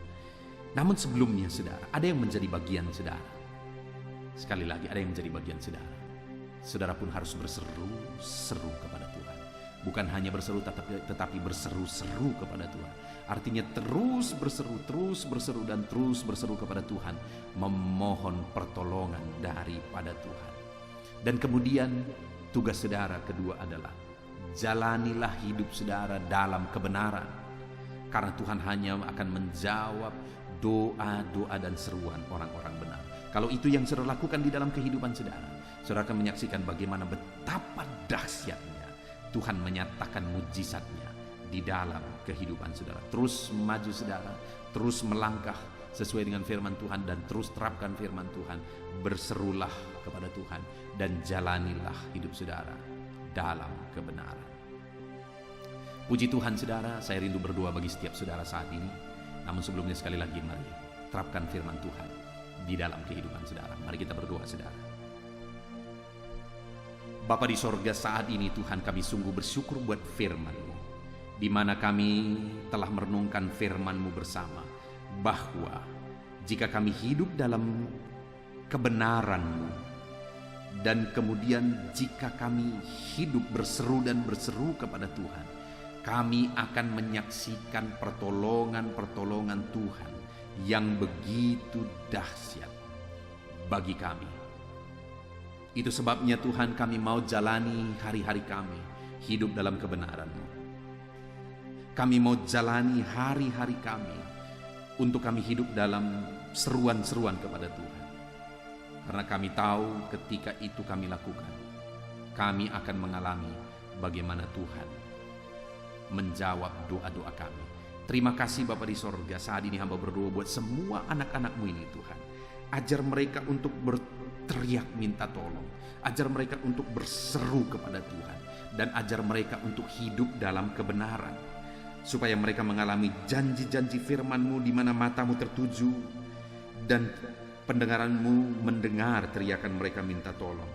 Namun sebelumnya saudara, ada yang menjadi bagian saudara. Sekali lagi, ada yang menjadi bagian saudara. Saudara pun harus berseru-seru kepada Tuhan. Bukan hanya berseru, tetapi berseru-seru kepada Tuhan. Artinya terus berseru dan terus berseru kepada Tuhan, memohon pertolongan daripada Tuhan. Dan kemudian tugas saudara kedua adalah jalanilah hidup saudara dalam kebenaran, karena Tuhan hanya akan menjawab doa-doa dan seruan orang-orang benar. Kalau itu yang saudara lakukan di dalam kehidupan saudara, saudara akan menyaksikan bagaimana betapa dahsyatnya Tuhan menyatakan mujizatnya di dalam kehidupan saudara. Terus maju saudara, terus melangkah sesuai dengan firman Tuhan, dan terus terapkan firman Tuhan. Berserulah kepada Tuhan dan jalanilah hidup saudara dalam kebenaran. Puji Tuhan saudara, saya rindu berdoa bagi setiap saudara saat ini. Namun sebelumnya sekali lagi, mari terapkan firman Tuhan di dalam kehidupan saudara. Mari kita berdoa saudara. Bapa di sorga, saat ini Tuhan kami sungguh bersyukur buat firman-Mu, di mana kami telah merenungkan firman-Mu bersama, bahwa jika kami hidup dalam kebenaran-Mu, dan kemudian jika kami hidup berseru dan berseru kepada Tuhan, kami akan menyaksikan pertolongan-pertolongan Tuhan yang begitu dahsyat bagi kami. Itu sebabnya Tuhan, kami mau jalani hari-hari kami hidup dalam kebenaran-Mu. Kami mau jalani hari-hari kami untuk kami hidup dalam seruan-seruan kepada Tuhan. Karena kami tahu ketika itu kami lakukan, kami akan mengalami bagaimana Tuhan menjawab doa-doa kami. Terima kasih Bapa di sorga, saat ini hamba berdoa buat semua anak-anak-Mu ini Tuhan. Ajar mereka untuk berteriak minta tolong. Ajar mereka untuk berseru kepada Tuhan. Dan ajar mereka untuk hidup dalam kebenaran. Supaya mereka mengalami janji-janji firman-Mu di mana matamu tertuju dan pendengaran-Mu mendengar teriakan mereka minta tolong.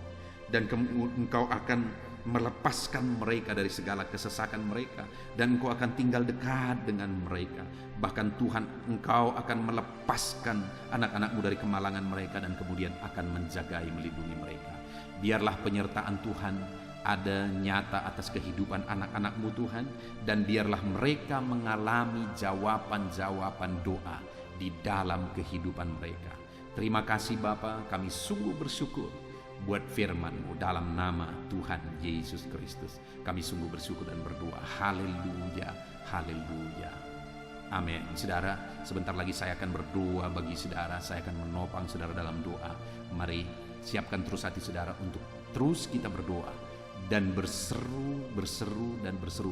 Dan Engkau akan melepaskan mereka dari segala kesesakan mereka, dan Engkau akan tinggal dekat dengan mereka. Bahkan Tuhan, Engkau akan melepaskan anak-anak-Mu dari kemalangan mereka dan kemudian akan menjagai, melindungi mereka. Biarlah penyertaan Tuhan ada nyata atas kehidupan anak-anak-Mu Tuhan, dan biarlah mereka mengalami jawaban-jawaban doa di dalam kehidupan mereka. Terima kasih Bapa, kami sungguh bersyukur buat firman-Mu dalam nama Tuhan Yesus Kristus. Kami sungguh bersyukur dan berdoa. Haleluya, haleluya. Amin. Saudara, sebentar lagi saya akan berdoa bagi saudara. Saya akan menopang saudara dalam doa. Mari siapkan terus hati saudara untuk terus kita berdoa dan berseru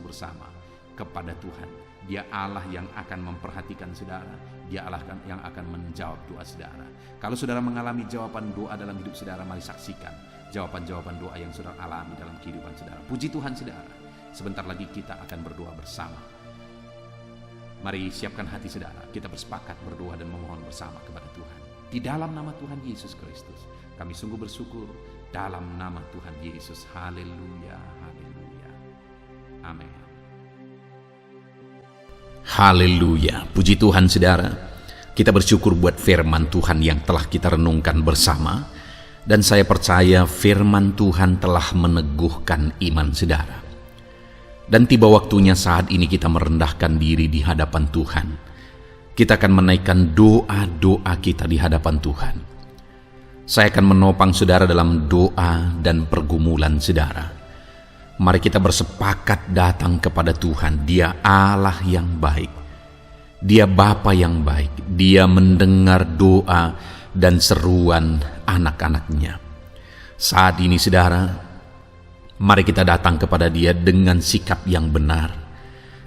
bersama kepada Tuhan. Dia Allah yang akan memperhatikan saudara. Dia Allah yang akan menjawab doa saudara. Kalau saudara mengalami jawaban doa dalam hidup saudara, mari saksikan jawaban-jawaban doa yang saudara alami dalam kehidupan saudara. Puji Tuhan saudara. Sebentar lagi kita akan berdoa bersama. Mari siapkan hati saudara. Kita bersepakat berdoa dan memohon bersama kepada Tuhan. Di dalam nama Tuhan Yesus Kristus, kami sungguh bersyukur dalam nama Tuhan Yesus. Haleluya, haleluya. Amin. Haleluya, puji Tuhan saudara. Kita bersyukur buat firman Tuhan yang telah kita renungkan bersama. Dan saya percaya firman Tuhan telah meneguhkan iman saudara. Dan tiba waktunya saat ini kita merendahkan diri di hadapan Tuhan. Kita akan menaikkan doa-doa kita di hadapan Tuhan. Saya akan menopang saudara dalam doa dan pergumulan saudara. Mari kita bersepakat datang kepada Tuhan. Dia Allah yang baik. Dia Bapa yang baik. Dia mendengar doa dan seruan anak-anaknya. Saat ini saudara, mari kita datang kepada Dia dengan sikap yang benar.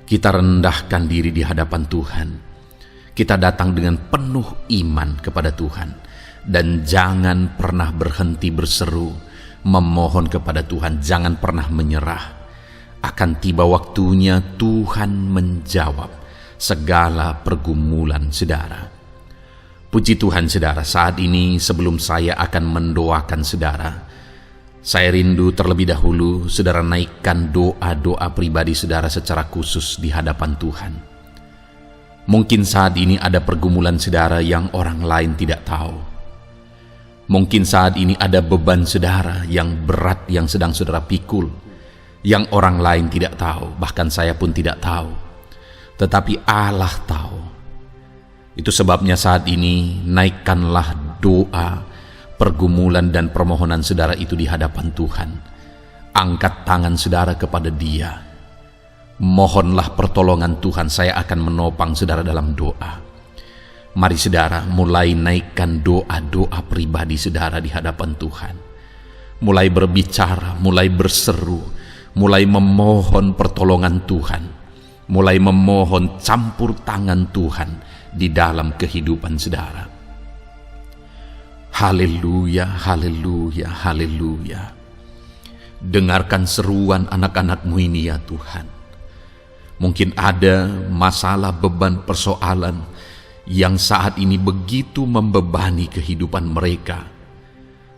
Kita rendahkan diri di hadapan Tuhan. Kita datang dengan penuh iman kepada Tuhan. Dan jangan pernah berhenti berseru, memohon kepada Tuhan, jangan pernah menyerah. Akan tiba waktunya Tuhan menjawab segala pergumulan saudara. Puji Tuhan saudara, saat ini sebelum saya akan mendoakan saudara, saya rindu terlebih dahulu saudara naikkan doa-doa pribadi saudara secara khusus di hadapan Tuhan. Mungkin saat ini ada pergumulan saudara yang orang lain tidak tahu. Mungkin saat ini ada beban saudara yang berat yang sedang saudara pikul, yang orang lain tidak tahu, bahkan saya pun tidak tahu. Tetapi Allah tahu. Itu sebabnya saat ini naikkanlah doa, pergumulan dan permohonan saudara itu di hadapan Tuhan. Angkat tangan saudara kepada Dia. Mohonlah pertolongan Tuhan, saya akan menopang saudara dalam doa. Mari saudara mulai naikkan doa-doa pribadi saudara di hadapan Tuhan. Mulai berbicara, mulai berseru, mulai memohon pertolongan Tuhan. Mulai memohon campur tangan Tuhan di dalam kehidupan saudara. Haleluya, haleluya, haleluya. Dengarkan seruan anak-anak-Mu ini ya Tuhan. Mungkin ada masalah, beban, persoalan yang saat ini begitu membebani kehidupan mereka.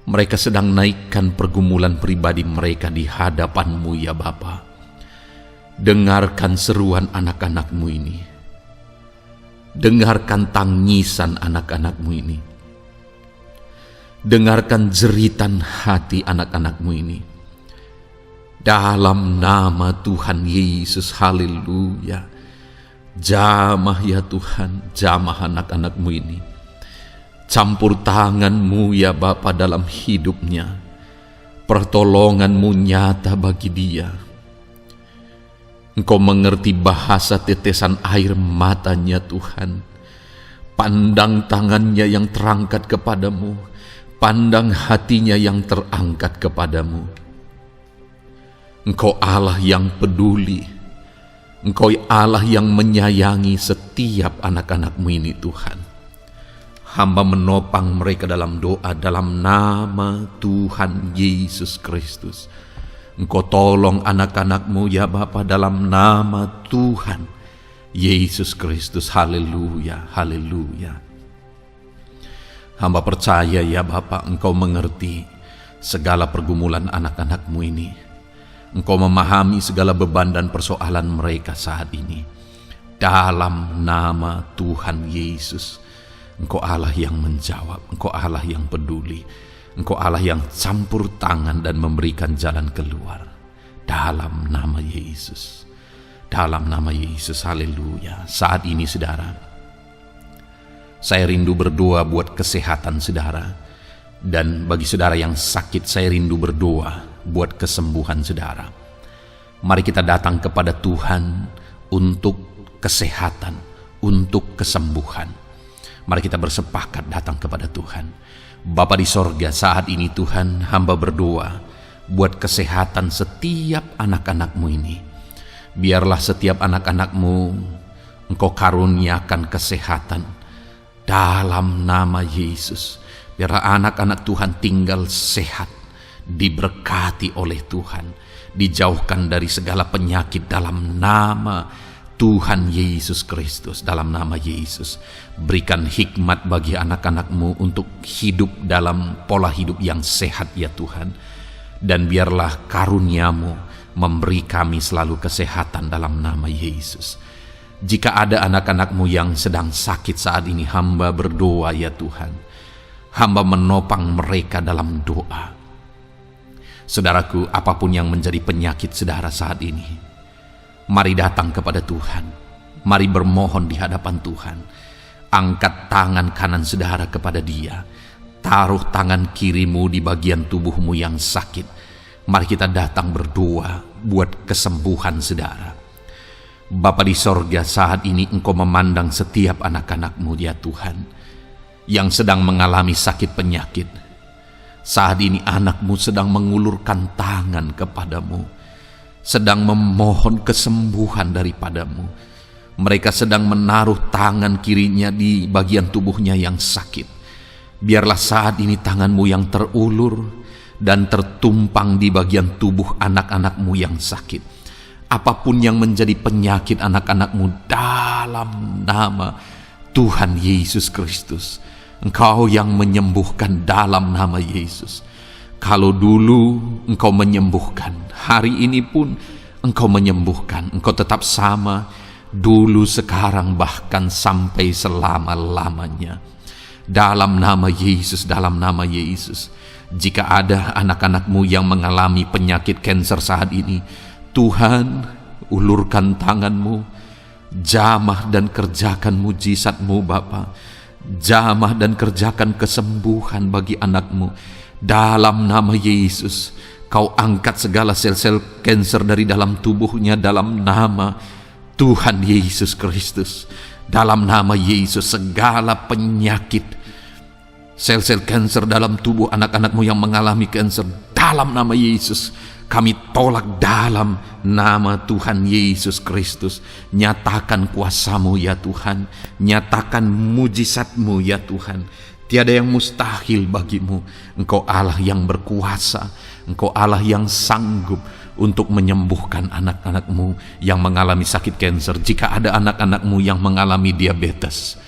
Mereka sedang naikkan pergumulan pribadi mereka di hadapan-Mu ya Bapa. Dengarkan seruan anak-anak-Mu ini. Dengarkan tangisan anak-anak-Mu ini. Dengarkan jeritan hati anak-anak-Mu ini. Dalam nama Tuhan Yesus, haleluya. Jamah ya Tuhan, jamah anak-anak-Mu ini. Campur tangan-Mu ya Bapa dalam hidupnya. Pertolongan-Mu nyata bagi dia. Engkau mengerti bahasa tetesan air matanya Tuhan. Pandang tangannya yang terangkat kepadamu, pandang hatinya yang terangkat kepadamu. Engkau Allah yang peduli, Engkau Allah yang menyayangi setiap anak-anak-Mu ini Tuhan. Hamba menopang mereka dalam doa dalam nama Tuhan Yesus Kristus. Engkau tolong anak-anak-Mu ya Bapa dalam nama Tuhan Yesus Kristus. Haleluya, haleluya. Hamba percaya ya Bapa, Engkau mengerti segala pergumulan anak-anak-Mu ini. Engkau memahami segala beban dan persoalan mereka saat ini. Dalam nama Tuhan Yesus, Engkau Allah yang menjawab, Engkau Allah yang peduli, Engkau Allah yang campur tangan dan memberikan jalan keluar. Dalam nama Yesus, dalam nama Yesus, haleluya. Saat ini saudara, saya rindu berdoa buat kesehatan saudara. Dan bagi saudara yang sakit, saya rindu berdoa buat kesembuhan saudara. Mari kita datang kepada Tuhan untuk kesehatan, untuk kesembuhan. Mari kita bersepakat datang kepada Tuhan. Bapa di sorga, saat ini Tuhan, hamba berdoa buat kesehatan setiap anak-anak-Mu ini. Biarlah setiap anak-anak-Mu Engkau karuniakan kesehatan dalam nama Yesus. Biarlah anak-anak Tuhan tinggal sehat, diberkati oleh Tuhan, dijauhkan dari segala penyakit dalam nama Tuhan Yesus Kristus. Dalam nama Yesus, berikan hikmat bagi anak-anak-Mu untuk hidup dalam pola hidup yang sehat ya Tuhan. Dan biarlah karunia-Mu memberi kami selalu kesehatan dalam nama Yesus. Jika ada anak-anak-Mu yang sedang sakit saat ini, hamba berdoa ya Tuhan. Hamba menopang mereka dalam doa. Saudaraku, apapun yang menjadi penyakit saudara saat ini, mari datang kepada Tuhan. Mari bermohon di hadapan Tuhan. Angkat tangan kanan saudara kepada Dia. Taruh tangan kirimu di bagian tubuhmu yang sakit. Mari kita datang berdoa buat kesembuhan saudara. Bapa di sorga, saat ini Engkau memandang setiap anak-anak-Mu ya Tuhan, yang sedang mengalami sakit penyakit. Saat ini anak-Mu sedang mengulurkan tangan kepadamu, sedang memohon kesembuhan daripadamu. Mereka sedang menaruh tangan kirinya di bagian tubuhnya yang sakit. Biarlah saat ini tangan-Mu yang terulur dan tertumpang di bagian tubuh anak-anak-Mu yang sakit. Apapun yang menjadi penyakit anak-anak-Mu, dalam nama Tuhan Yesus Kristus, Engkau yang menyembuhkan dalam nama Yesus. Kalau dulu Engkau menyembuhkan, hari ini pun Engkau menyembuhkan. Engkau tetap sama, dulu, sekarang, bahkan sampai selama-lamanya. Dalam nama Yesus, dalam nama Yesus. Jika ada anak-anak-Mu yang mengalami penyakit kanker saat ini, Tuhan, ulurkan tangan-Mu, jamah dan kerjakan mujizat-Mu Bapa. Jamah dan kerjakan kesembuhan bagi anak-Mu. Dalam nama Yesus, Kau angkat segala sel-sel kanker dari dalam tubuhnya dalam nama Tuhan Yesus Kristus. Dalam nama Yesus, segala penyakit, sel-sel kanker dalam tubuh anak-anak-Mu yang mengalami kanker, dalam nama Yesus, kami tolak dalam nama Tuhan Yesus Kristus. Nyatakan kuasa-Mu ya Tuhan. Nyatakan mujizat-Mu ya Tuhan. Tiada yang mustahil bagi-Mu. Engkau Allah yang berkuasa. Engkau Allah yang sanggup untuk menyembuhkan anak-anak-Mu yang mengalami sakit kanker. Jika ada anak-anak-Mu yang mengalami diabetes,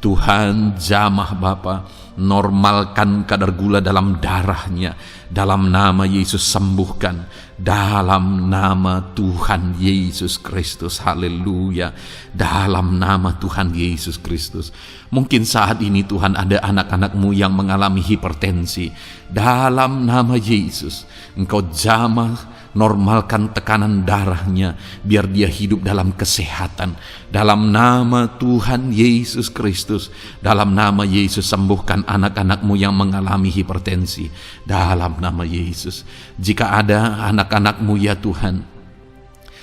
Tuhan, jamah Bapa, normalkan kadar gula dalam darahnya. Dalam nama Yesus, sembuhkan. Dalam nama Tuhan Yesus Kristus. Haleluya. Dalam nama Tuhan Yesus Kristus. Mungkin saat ini Tuhan ada anak-anak-Mu yang mengalami hipertensi. Dalam nama Yesus, Engkau jamah, normalkan tekanan darahnya, biar dia hidup dalam kesehatan. Dalam nama Tuhan Yesus Kristus, dalam nama Yesus, sembuhkan anak-anak-Mu yang mengalami hipertensi. Dalam nama Yesus, jika ada anak-anak-Mu ya Tuhan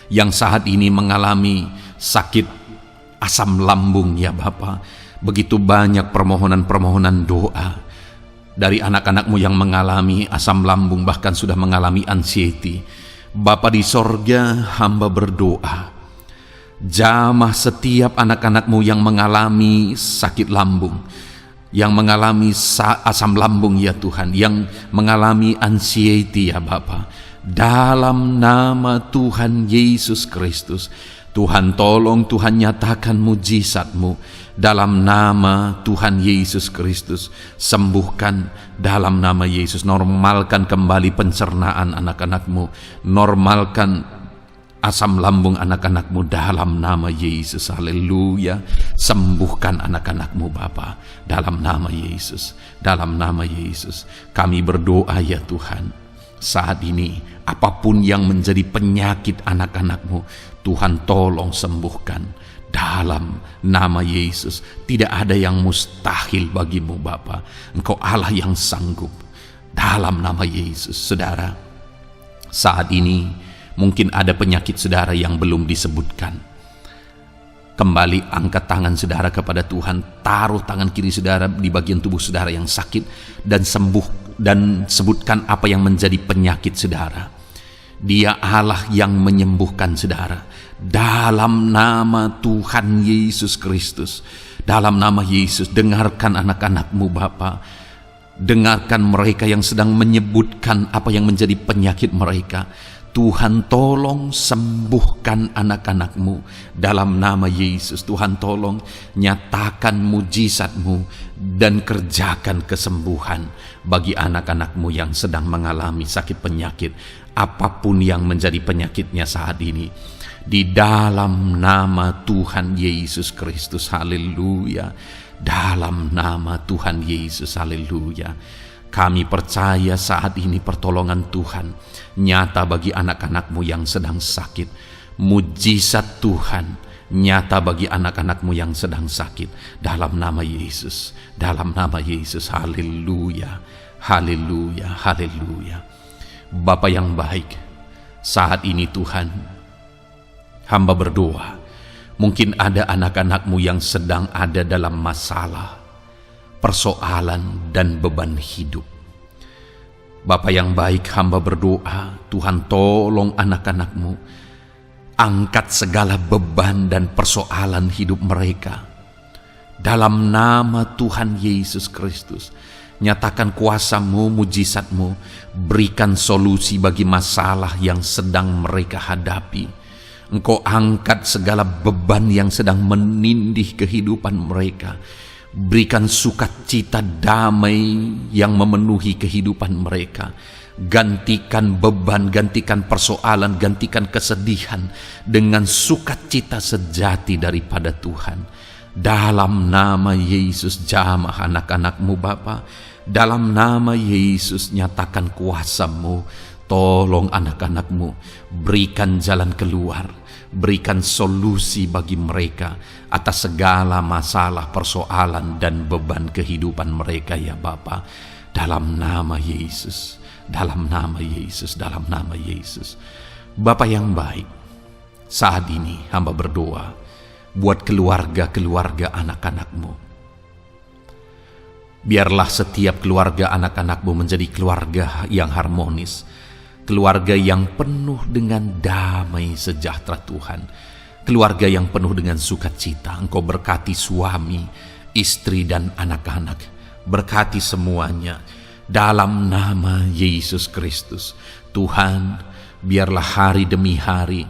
yang saat ini mengalami sakit asam lambung ya Bapa. Begitu banyak permohonan-permohonan doa dari anak-anak-Mu yang mengalami asam lambung, bahkan sudah mengalami anxiety. Bapa di sorga, hamba berdoa, jamah setiap anak-anak-Mu yang mengalami sakit lambung, yang mengalami asam lambung ya Tuhan, yang mengalami anxiety ya Bapa. Dalam nama Tuhan Yesus Kristus, Tuhan tolong, Tuhan nyatakan mujizat-Mu. Dalam nama Tuhan Yesus Kristus, sembuhkan dalam nama Yesus. Normalkan kembali pencernaan anak-anak-Mu, normalkan asam lambung anak-anak-Mu dalam nama Yesus. Haleluya. Sembuhkan anak-anak-Mu Bapa, dalam nama Yesus, dalam nama Yesus. Kami berdoa ya Tuhan, saat ini apapun yang menjadi penyakit anak-anak-Mu, Tuhan tolong sembuhkan dalam nama Yesus. Tidak ada yang mustahil bagi-Mu Bapa. Engkau Allah yang sanggup, dalam nama Yesus. Saudara, saat ini mungkin ada penyakit saudara yang belum disebutkan. Kembali angkat tangan saudara kepada Tuhan, taruh tangan kiri saudara di bagian tubuh saudara yang sakit, dan sembuh, dan sebutkan apa yang menjadi penyakit saudara. Dia Allah yang menyembuhkan saudara. Dalam nama Tuhan Yesus Kristus, dalam nama Yesus, dengarkan anak-anak-Mu Bapa. Dengarkan mereka yang sedang menyebutkan apa yang menjadi penyakit mereka. Tuhan tolong sembuhkan anak-anak-Mu dalam nama Yesus. Tuhan tolong nyatakan mujizat-Mu dan kerjakan kesembuhan bagi anak-anak-Mu yang sedang mengalami sakit penyakit, apapun yang menjadi penyakitnya saat ini. Di dalam nama Tuhan Yesus Kristus, haleluya. Dalam nama Tuhan Yesus, haleluya. Kami percaya saat ini pertolongan Tuhan nyata bagi anak-anak-Mu yang sedang sakit. Mujizat Tuhan nyata bagi anak-anak-Mu yang sedang sakit. Dalam nama Yesus, dalam nama Yesus, haleluya, haleluya, haleluya. Bapa yang baik, saat ini Tuhan, hamba berdoa, mungkin ada anak-anak-Mu yang sedang ada dalam masalah, persoalan dan beban hidup. Bapa yang baik, hamba berdoa, Tuhan tolong anak-anak-Mu, angkat segala beban dan persoalan hidup mereka. Dalam nama Tuhan Yesus Kristus, nyatakan kuasa-Mu, mujizat-Mu, berikan solusi bagi masalah yang sedang mereka hadapi. Engkau angkat segala beban yang sedang menindih kehidupan mereka. Berikan sukacita damai yang memenuhi kehidupan mereka. Gantikan beban, gantikan persoalan, gantikan kesedihan dengan sukacita sejati daripada Tuhan. Dalam nama Yesus, jamah anak-anak-Mu Bapa. Dalam nama Yesus, nyatakan kuasa-Mu. Tolong anak-anak-Mu, berikan jalan keluar, berikan solusi bagi mereka atas segala masalah, persoalan, dan beban kehidupan mereka ya Bapa. Dalam nama Yesus, dalam nama Yesus, dalam nama Yesus. Bapa yang baik, saat ini hamba berdoa buat keluarga-keluarga anak-anak-Mu. Biarlah setiap keluarga anak-anak-Mu menjadi keluarga yang harmonis, keluarga yang penuh dengan damai sejahtera Tuhan, keluarga yang penuh dengan sukacita. Engkau berkati suami, istri, dan anak-anak, berkati semuanya dalam nama Yesus Kristus. Tuhan, biarlah hari demi hari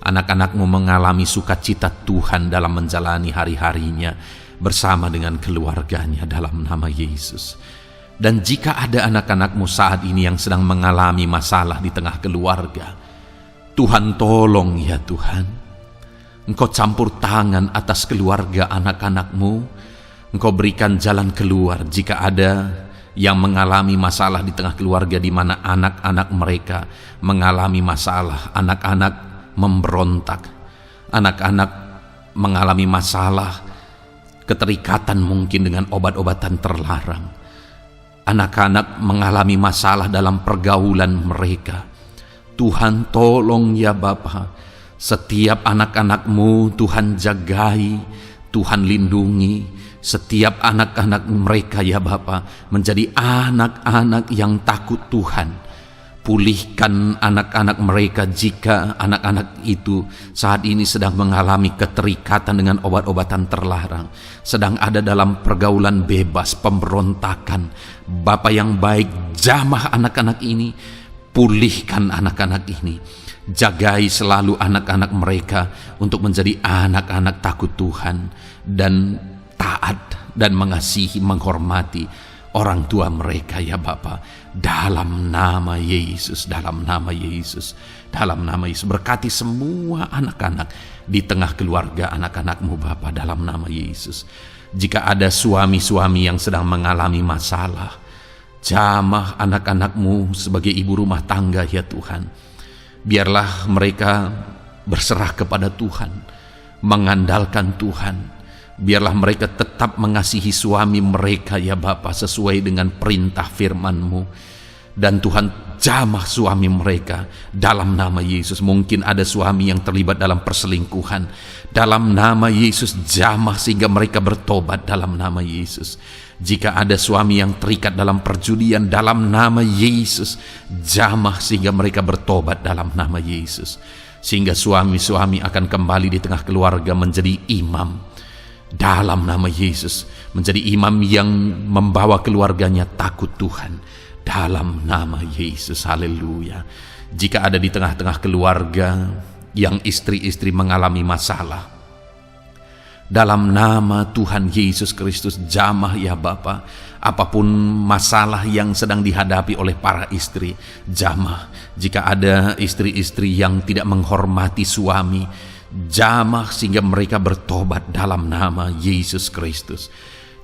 anak-anak-Mu mengalami sukacita Tuhan dalam menjalani hari-harinya bersama dengan keluarganya dalam nama Yesus. Dan jika ada anak-anak-Mu saat ini yang sedang mengalami masalah di tengah keluarga, Tuhan tolong ya Tuhan. Engkau campur tangan atas keluarga anak-anak-Mu. Engkau berikan jalan keluar jika ada yang mengalami masalah di tengah keluarga, di mana anak-anak mereka mengalami masalah, anak-anak memberontak, anak-anak mengalami masalah, keterikatan mungkin dengan obat-obatan terlarang. Anak-anak mengalami masalah dalam pergaulan mereka. Tuhan tolong ya Bapa, Setiap anak-anak-Mu Tuhan jagai, Tuhan lindungi. Setiap anak-anak mereka ya Bapa menjadi anak-anak yang takut Tuhan. Pulihkan anak-anak mereka jika anak-anak itu saat ini sedang mengalami keterikatan dengan obat-obatan terlarang, sedang ada dalam pergaulan bebas, pemberontakan. Bapa yang baik, jamah anak-anak ini, pulihkan anak-anak ini. Jagai selalu anak-anak mereka untuk menjadi anak-anak takut Tuhan dan taat dan mengasihi, menghormati orang tua mereka ya Bapa. Dalam nama Yesus, dalam nama Yesus, dalam nama Yesus. Berkati semua anak-anak di tengah keluarga anak-anak-Mu Bapa, dalam nama Yesus. Jika ada suami-suami yang sedang mengalami masalah, jamah anak-anak-Mu sebagai ibu rumah tangga ya Tuhan. Biarlah mereka berserah kepada Tuhan, mengandalkan Tuhan. Biarlah mereka tetap mengasihi suami mereka ya Bapa sesuai dengan perintah firman-Mu. Dan Tuhan jamah suami mereka dalam nama Yesus. Mungkin ada suami yang terlibat dalam perselingkuhan, dalam nama Yesus jamah sehingga mereka bertobat dalam nama Yesus. Jika ada suami yang terikat dalam perjudian, dalam nama Yesus jamah sehingga mereka bertobat dalam nama Yesus. Sehingga suami-suami akan kembali di tengah keluarga menjadi imam dalam nama Yesus, menjadi imam yang membawa keluarganya takut Tuhan dalam nama Yesus. Haleluya. Jika ada di tengah-tengah keluarga yang istri-istri mengalami masalah, dalam nama Tuhan Yesus Kristus jamah ya Bapa. Apapun masalah yang sedang dihadapi oleh para istri, jamah. Jika ada istri-istri yang tidak menghormati suami, jamah sehingga mereka bertobat dalam nama Yesus Kristus.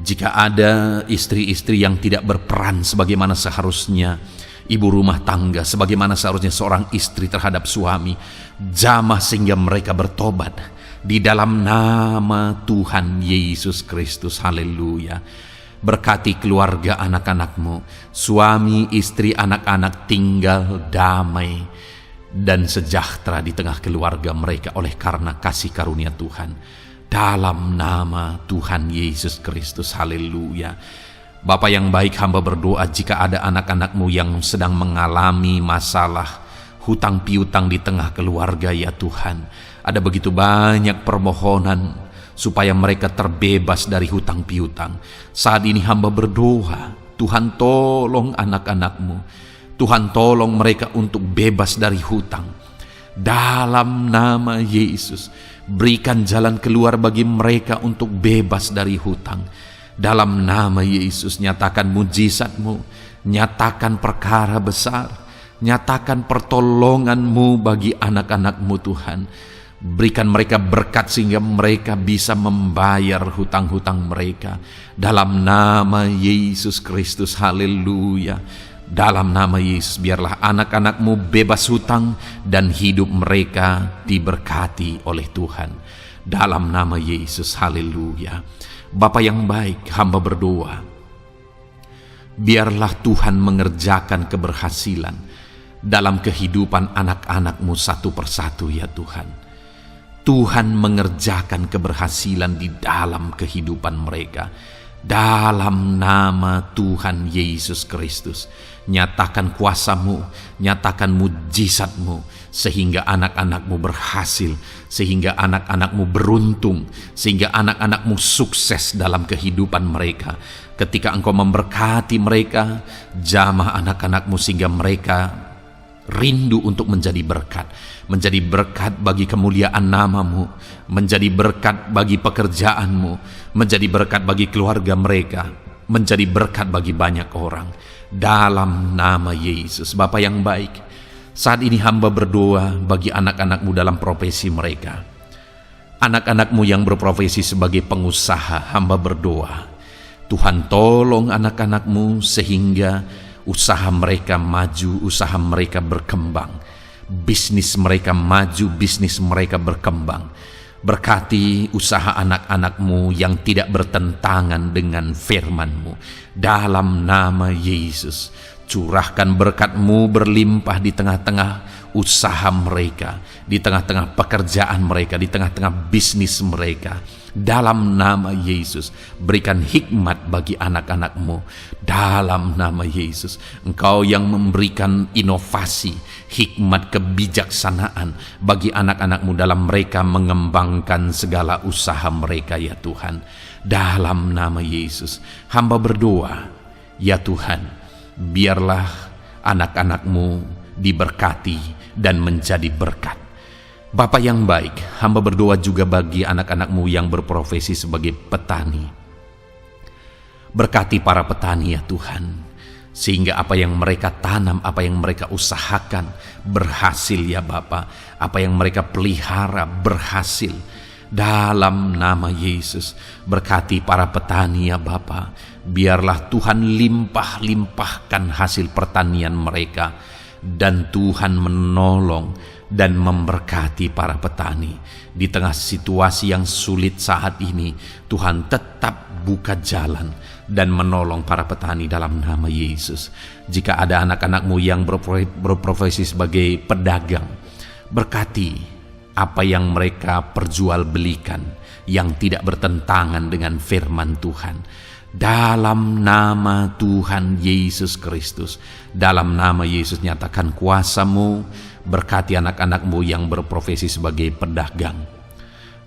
Jika ada istri-istri yang tidak berperan sebagaimana seharusnya ibu rumah tangga, sebagaimana seharusnya seorang istri terhadap suami, jamah sehingga mereka bertobat di dalam nama Tuhan Yesus Kristus. Haleluya. Berkati keluarga anak-anak-Mu, suami, istri, anak-anak tinggal damai dan sejahtera di tengah keluarga mereka oleh karena kasih karunia Tuhan. Dalam nama Tuhan Yesus Kristus. Haleluya. Bapa yang baik, hamba berdoa jika ada anak-anak-Mu yang sedang mengalami masalah hutang piutang di tengah keluarga ya Tuhan. Ada begitu banyak permohonan supaya mereka terbebas dari hutang piutang. Saat ini hamba berdoa, Tuhan tolong anak-anak-Mu. Tuhan tolong mereka untuk bebas dari hutang. Dalam nama Yesus, berikan jalan keluar bagi mereka untuk bebas dari hutang. Dalam nama Yesus, nyatakan mujizat-Mu, nyatakan perkara besar, nyatakan pertolongan-Mu bagi anak-anak-Mu Tuhan. Berikan mereka berkat sehingga mereka bisa membayar hutang-hutang mereka. Dalam nama Yesus Kristus, haleluya. Dalam nama Yesus, biarlah anak-anak-Mu bebas hutang dan hidup mereka diberkati oleh Tuhan. Dalam nama Yesus, haleluya. Bapa yang baik, hamba berdoa, biarlah Tuhan mengerjakan keberhasilan dalam kehidupan anak-anak-Mu satu persatu ya Tuhan. Tuhan mengerjakan keberhasilan di dalam kehidupan mereka. Dalam nama Tuhan Yesus Kristus, nyatakan kuasa-Mu, nyatakan mujizat-Mu, sehingga anak-anak-Mu berhasil, sehingga anak-anak-Mu beruntung, sehingga anak-anak-Mu sukses dalam kehidupan mereka. Ketika Engkau memberkati mereka, jamah anak-anak-Mu sehingga mereka rindu untuk menjadi berkat bagi kemuliaan nama-Mu, menjadi berkat bagi pekerjaan-Mu, menjadi berkat bagi keluarga mereka, menjadi berkat bagi banyak orang. Dalam nama Yesus. Bapa yang baik, saat ini hamba berdoa bagi anak-anak-Mu dalam profesi mereka. Anak-anak-Mu yang berprofesi sebagai pengusaha, hamba berdoa, Tuhan tolong anak-anak-Mu sehingga usaha mereka maju, usaha mereka berkembang, bisnis mereka maju, bisnis mereka berkembang. Berkati usaha anak-anak-Mu yang tidak bertentangan dengan firman-Mu. Dalam nama Yesus, curahkan berkat-Mu berlimpah di tengah-tengah usaha mereka, di tengah-tengah pekerjaan mereka, di tengah-tengah bisnis mereka. Dalam nama Yesus, berikan hikmat bagi anak-anak-Mu. Dalam nama Yesus, Engkau yang memberikan inovasi, hikmat, kebijaksanaan bagi anak-anak-Mu dalam mereka mengembangkan segala usaha mereka, ya Tuhan. Dalam nama Yesus, hamba berdoa, ya Tuhan, biarlah anak-anak-Mu diberkati dan menjadi berkat. Bapa yang baik, hamba berdoa juga bagi anak-anak-Mu yang berprofesi sebagai petani. Berkati para petani, ya Tuhan, sehingga apa yang mereka tanam, apa yang mereka usahakan berhasil, ya Bapa. Apa yang mereka pelihara berhasil. Dalam nama Yesus, berkati para petani, ya Bapa. Biarlah Tuhan limpah-limpahkan hasil pertanian mereka, dan Tuhan menolong dan memberkati para petani. Di tengah situasi yang sulit saat ini, Tuhan tetap buka jalan dan menolong para petani dalam nama Yesus. Jika ada anak-anak-Mu yang berprofesi sebagai pedagang, berkati apa yang mereka perjualbelikan yang tidak bertentangan dengan firman Tuhan. Dalam nama Tuhan Yesus Kristus, dalam nama Yesus, nyatakan kuasa-Mu, berkati anak-anak-Mu yang berprofesi sebagai pedagang.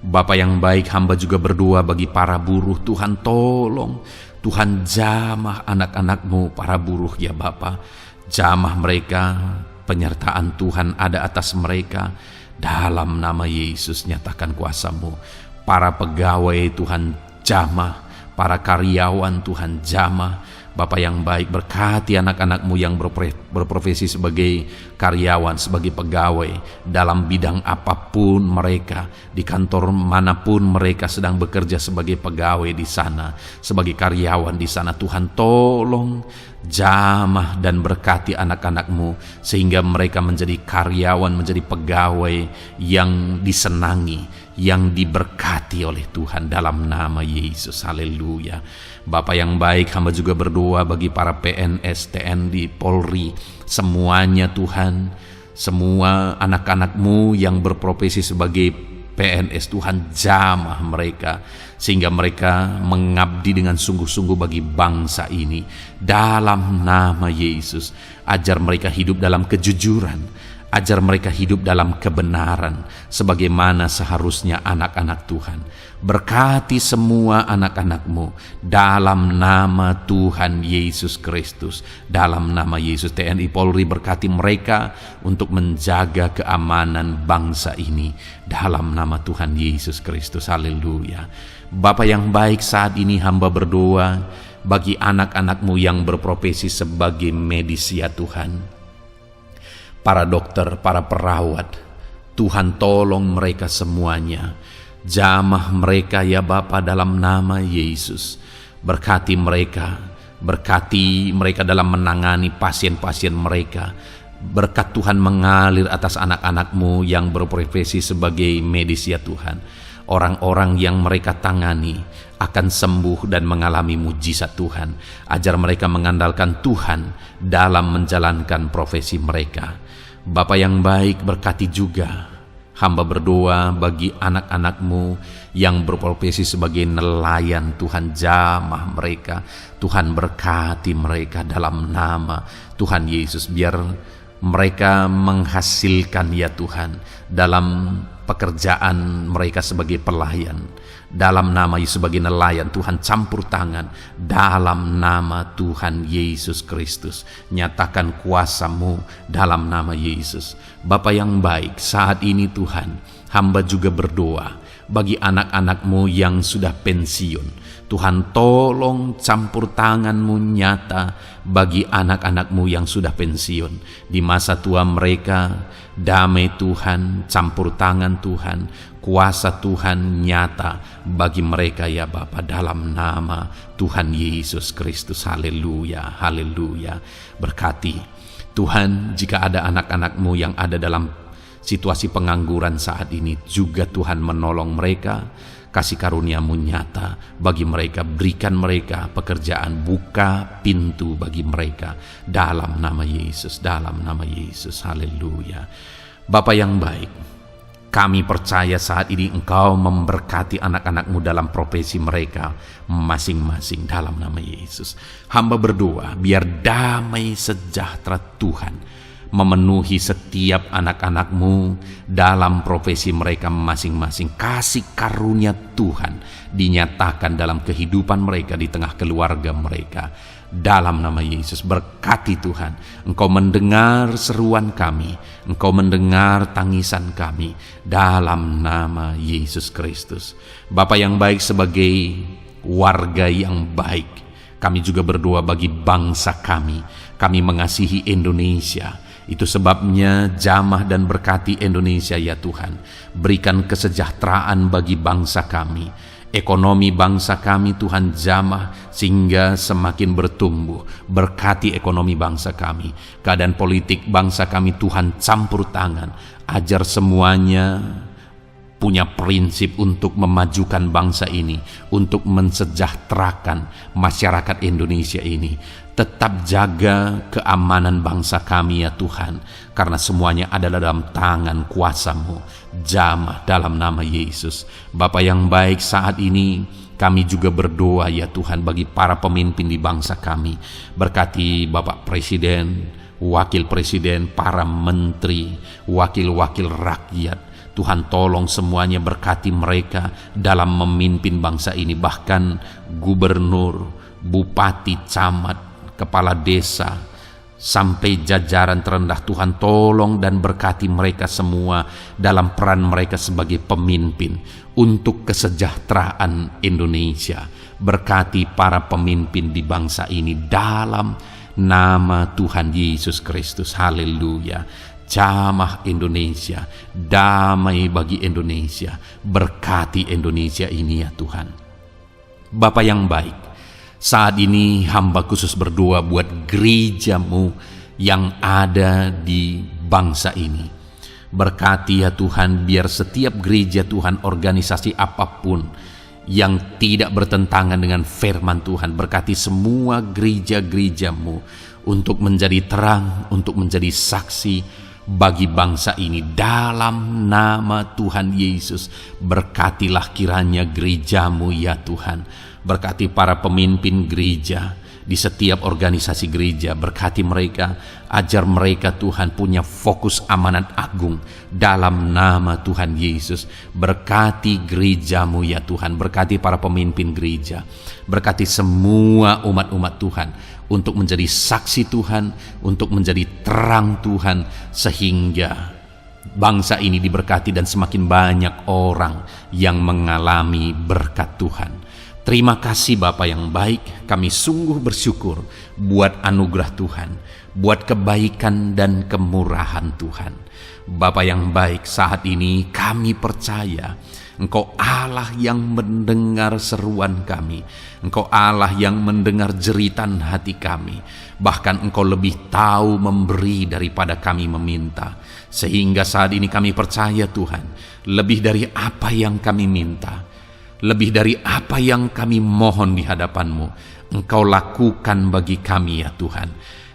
Bapa yang baik, hamba juga berdoa bagi para buruh. Tuhan tolong, Tuhan jamah anak-anak-Mu para buruh, ya Bapa. Jamah mereka, penyertaan Tuhan ada atas mereka. Dalam nama Yesus, nyatakan kuasa-Mu. Para pegawai Tuhan jamah, para karyawan Tuhan jamah. Bapa yang baik, berkati anak-anak-Mu yang berprofesi sebagai karyawan, sebagai pegawai dalam bidang apapun mereka, di kantor manapun mereka sedang bekerja sebagai pegawai di sana, sebagai karyawan di sana. Tuhan tolong jamah dan berkati anak-anak-Mu sehingga mereka menjadi karyawan, menjadi pegawai yang disenangi, yang diberkati oleh Tuhan dalam nama Yesus. Haleluya. Bapa yang baik, hamba juga berdoa bagi para PNS, TNI, Polri, semuanya Tuhan, semua anak-anak-Mu yang berprofesi sebagai PNS, Tuhan jamah mereka sehingga mereka mengabdi dengan sungguh-sungguh bagi bangsa ini. Dalam nama Yesus, ajar mereka hidup dalam kejujuran, ajar mereka hidup dalam kebenaran sebagaimana seharusnya anak-anak Tuhan. Berkati semua anak-anak-Mu dalam nama Tuhan Yesus Kristus. Dalam nama Yesus, TNI Polri, berkati mereka untuk menjaga keamanan bangsa ini dalam nama Tuhan Yesus Kristus. Haleluya. Bapa yang baik, saat ini hamba berdoa bagi anak-anak-Mu yang berprofesi sebagai medis, ya Tuhan. Para dokter, para perawat, Tuhan tolong mereka semuanya. Jamah mereka, ya Bapa, dalam nama Yesus. Berkati mereka dalam menangani pasien-pasien mereka. Berkat Tuhan mengalir atas anak-anak-Mu yang berprofesi sebagai medis, ya Tuhan. Orang-orang yang mereka tangani akan sembuh dan mengalami mujizat Tuhan. Ajar mereka mengandalkan Tuhan dalam menjalankan profesi mereka. Bapa yang baik, berkati juga hamba berdoa bagi anak-anak-Mu yang berprofesi sebagai nelayan. Tuhan jamah mereka, Tuhan berkati mereka dalam nama Tuhan Yesus. Biar mereka menghasilkan, ya Tuhan, dalam pekerjaan mereka sebagai pelayan. Dalam nama Yesus, sebagai nelayan, Tuhan campur tangan. Dalam nama Tuhan Yesus Kristus, nyatakan kuasa-Mu dalam nama Yesus. Bapa yang baik, saat ini Tuhan, hamba juga berdoa bagi anak-anak-Mu yang sudah pensiun. Tuhan tolong campur tangan-Mu nyata bagi anak-anak-Mu yang sudah pensiun. Di masa tua mereka, damai Tuhan, campur tangan Tuhan, kuasa Tuhan nyata bagi mereka, ya Bapa, dalam nama Tuhan Yesus Kristus. Haleluya, haleluya. Berkati Tuhan, jika ada anak-anak-Mu yang ada dalam situasi pengangguran saat ini, juga Tuhan menolong mereka. kasih karuniamu nyata bagi mereka, berikan mereka pekerjaan, buka pintu bagi mereka dalam nama Yesus, dalam nama Yesus. Haleluya. Bapa yang baik, kami percaya saat ini Engkau memberkati anak-anak-Mu dalam profesi mereka masing-masing dalam nama Yesus. Hamba berdoa biar damai sejahtera Tuhan memenuhi setiap anak-anak-Mu dalam profesi mereka masing-masing. Kasih karunia Tuhan dinyatakan dalam kehidupan mereka, di tengah keluarga mereka. Dalam nama Yesus, berkati Tuhan. Engkau mendengar seruan kami, Engkau mendengar tangisan kami dalam nama Yesus Kristus. Bapa yang baik, sebagai warga yang baik, kami juga berdoa bagi bangsa kami. Kami mengasihi Indonesia. Itu sebabnya jamah dan berkati Indonesia ya Tuhan. Berikan kesejahteraan bagi bangsa kami. Ekonomi bangsa kami Tuhan jamah sehingga semakin bertumbuh. Berkati ekonomi bangsa kami. Keadaan politik bangsa kami Tuhan campur tangan. Ajar semuanya punya prinsip untuk memajukan bangsa ini, untuk mensejahterakan masyarakat Indonesia ini. Tetap jaga keamanan bangsa kami ya Tuhan, karena semuanya adalah dalam tangan kuasa-Mu. Jamah dalam nama Yesus. Bapa yang baik, saat ini kami juga berdoa ya Tuhan bagi para pemimpin di bangsa kami. Berkati Bapak Presiden, Wakil Presiden, para menteri, wakil-wakil rakyat. Tuhan tolong semuanya, berkati mereka dalam memimpin bangsa ini. Bahkan gubernur, bupati, camat, kepala desa, sampai jajaran terendah. Tuhan tolong dan berkati mereka semua dalam peran mereka sebagai pemimpin untuk kesejahteraan Indonesia. Berkati para pemimpin di bangsa ini dalam nama Tuhan Yesus Kristus. Haleluya. Jamah Indonesia, damai bagi Indonesia. Berkati Indonesia ini ya Tuhan. Bapa yang baik, saat ini hamba khusus berdoa buat gereja-Mu yang ada di bangsa ini. Berkati ya Tuhan, biar setiap gereja Tuhan, organisasi apapun yang tidak bertentangan dengan firman Tuhan, berkati semua gereja-gereja-Mu untuk menjadi terang, untuk menjadi saksi bagi bangsa ini dalam nama Tuhan Yesus. Berkatilah kiranya gereja-Mu ya Tuhan. Berkati para pemimpin gereja di setiap organisasi gereja. Berkati mereka, ajar mereka Tuhan punya fokus amanat agung dalam nama Tuhan Yesus. Berkati gereja-Mu ya Tuhan. Berkati para pemimpin gereja. Berkati semua umat-umat Tuhan untuk menjadi saksi Tuhan, untuk menjadi terang Tuhan, sehingga bangsa ini diberkati dan semakin banyak orang yang mengalami berkat Tuhan. Terima kasih Bapa yang baik, kami sungguh bersyukur buat anugerah Tuhan, buat kebaikan dan kemurahan Tuhan. Bapa yang baik, saat ini kami percaya Engkau Allah yang mendengar seruan kami. Engkau Allah yang mendengar jeritan hati kami. Bahkan Engkau lebih tahu memberi daripada kami meminta. Sehingga saat ini kami percaya Tuhan, lebih dari apa yang kami minta, lebih dari apa yang kami mohon di hadapan-Mu, Engkau lakukan bagi kami ya Tuhan.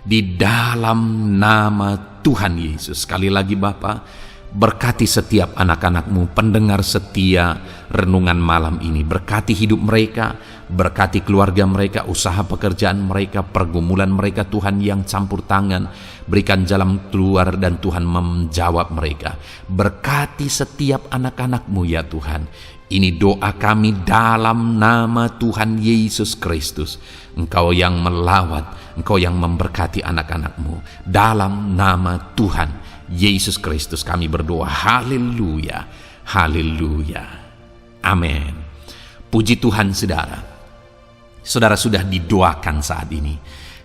Di dalam nama Tuhan Yesus. Sekali lagi Bapa, berkati setiap anak-anak-Mu, pendengar setia renungan malam ini. Berkati hidup mereka, berkati keluarga mereka, usaha pekerjaan mereka, pergumulan mereka Tuhan yang campur tangan. Berikan jalan keluar dan Tuhan menjawab mereka. Berkati setiap anak-anak-Mu ya Tuhan. Ini doa kami dalam nama Tuhan Yesus Kristus. Engkau yang melawat, Engkau yang memberkati anak-anak-Mu. Dalam nama Tuhan Yesus Kristus kami berdoa. Haleluya, haleluya, amin. Puji Tuhan saudara. Saudara sudah didoakan saat ini.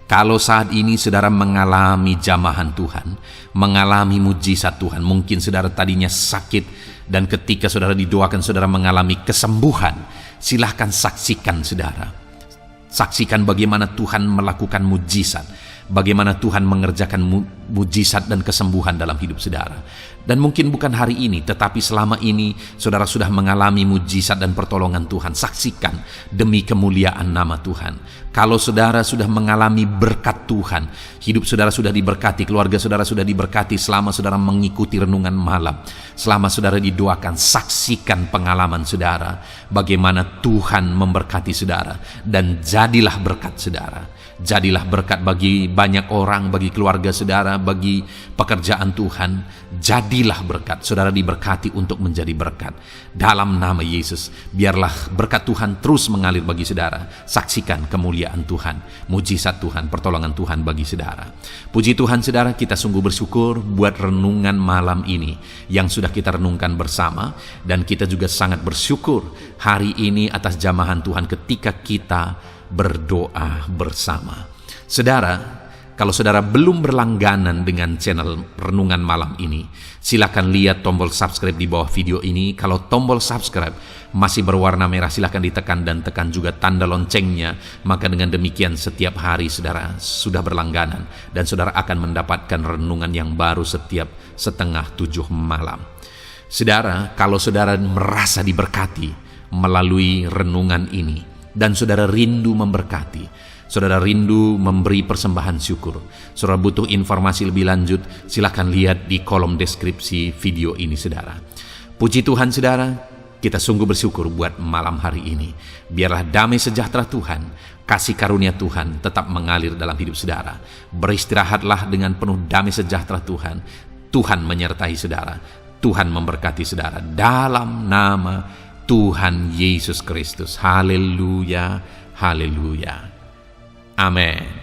Kalau saat ini saudara mengalami jamahan Tuhan, mengalami mujizat Tuhan, mungkin saudara tadinya sakit dan ketika saudara didoakan saudara mengalami kesembuhan, silahkan saksikan saudara. Saksikan bagaimana Tuhan melakukan mujizat, bagaimana Tuhan mengerjakan mujizat dan kesembuhan dalam hidup saudara. Dan mungkin bukan hari ini, tetapi selama ini saudara sudah mengalami mujizat dan pertolongan Tuhan. Saksikan demi kemuliaan nama Tuhan. Kalau saudara sudah mengalami berkat Tuhan, hidup saudara sudah diberkati, keluarga saudara sudah diberkati selama saudara mengikuti renungan malam, selama saudara didoakan, saksikan pengalaman saudara, bagaimana Tuhan memberkati saudara, dan jadilah berkat saudara. Jadilah berkat bagi banyak orang, bagi keluarga saudara, bagi pekerjaan Tuhan. Jadilah berkat, saudara diberkati untuk menjadi berkat. Dalam nama Yesus, biarlah berkat Tuhan terus mengalir bagi saudara. Saksikan kemuliaan Tuhan, mujizat Tuhan, pertolongan Tuhan bagi saudara. Puji Tuhan saudara, kita sungguh bersyukur buat renungan malam ini yang sudah kita renungkan bersama. Dan kita juga sangat bersyukur hari ini atas jamahan Tuhan ketika kita berdoa bersama. Saudara, kalau saudara belum berlangganan dengan channel Renungan Malam ini, silakan lihat tombol subscribe di bawah video ini. Kalau tombol subscribe masih berwarna merah, silakan ditekan dan tekan juga tanda loncengnya. Maka dengan demikian setiap hari saudara sudah berlangganan dan saudara akan mendapatkan renungan yang baru setiap 6:30 malam. Saudara, kalau saudara merasa diberkati melalui renungan ini, dan saudara rindu memberkati, saudara rindu memberi persembahan syukur, saudara butuh informasi lebih lanjut, silakan lihat di kolom deskripsi video ini saudara. Puji Tuhan saudara, kita sungguh bersyukur buat malam hari ini. Biarlah damai sejahtera Tuhan, kasih karunia Tuhan tetap mengalir dalam hidup saudara. Beristirahatlah dengan penuh damai sejahtera Tuhan. Tuhan menyertai saudara, Tuhan memberkati saudara dalam nama Tuhan Yesus Kristus. Haleluya, haleluya. Amin.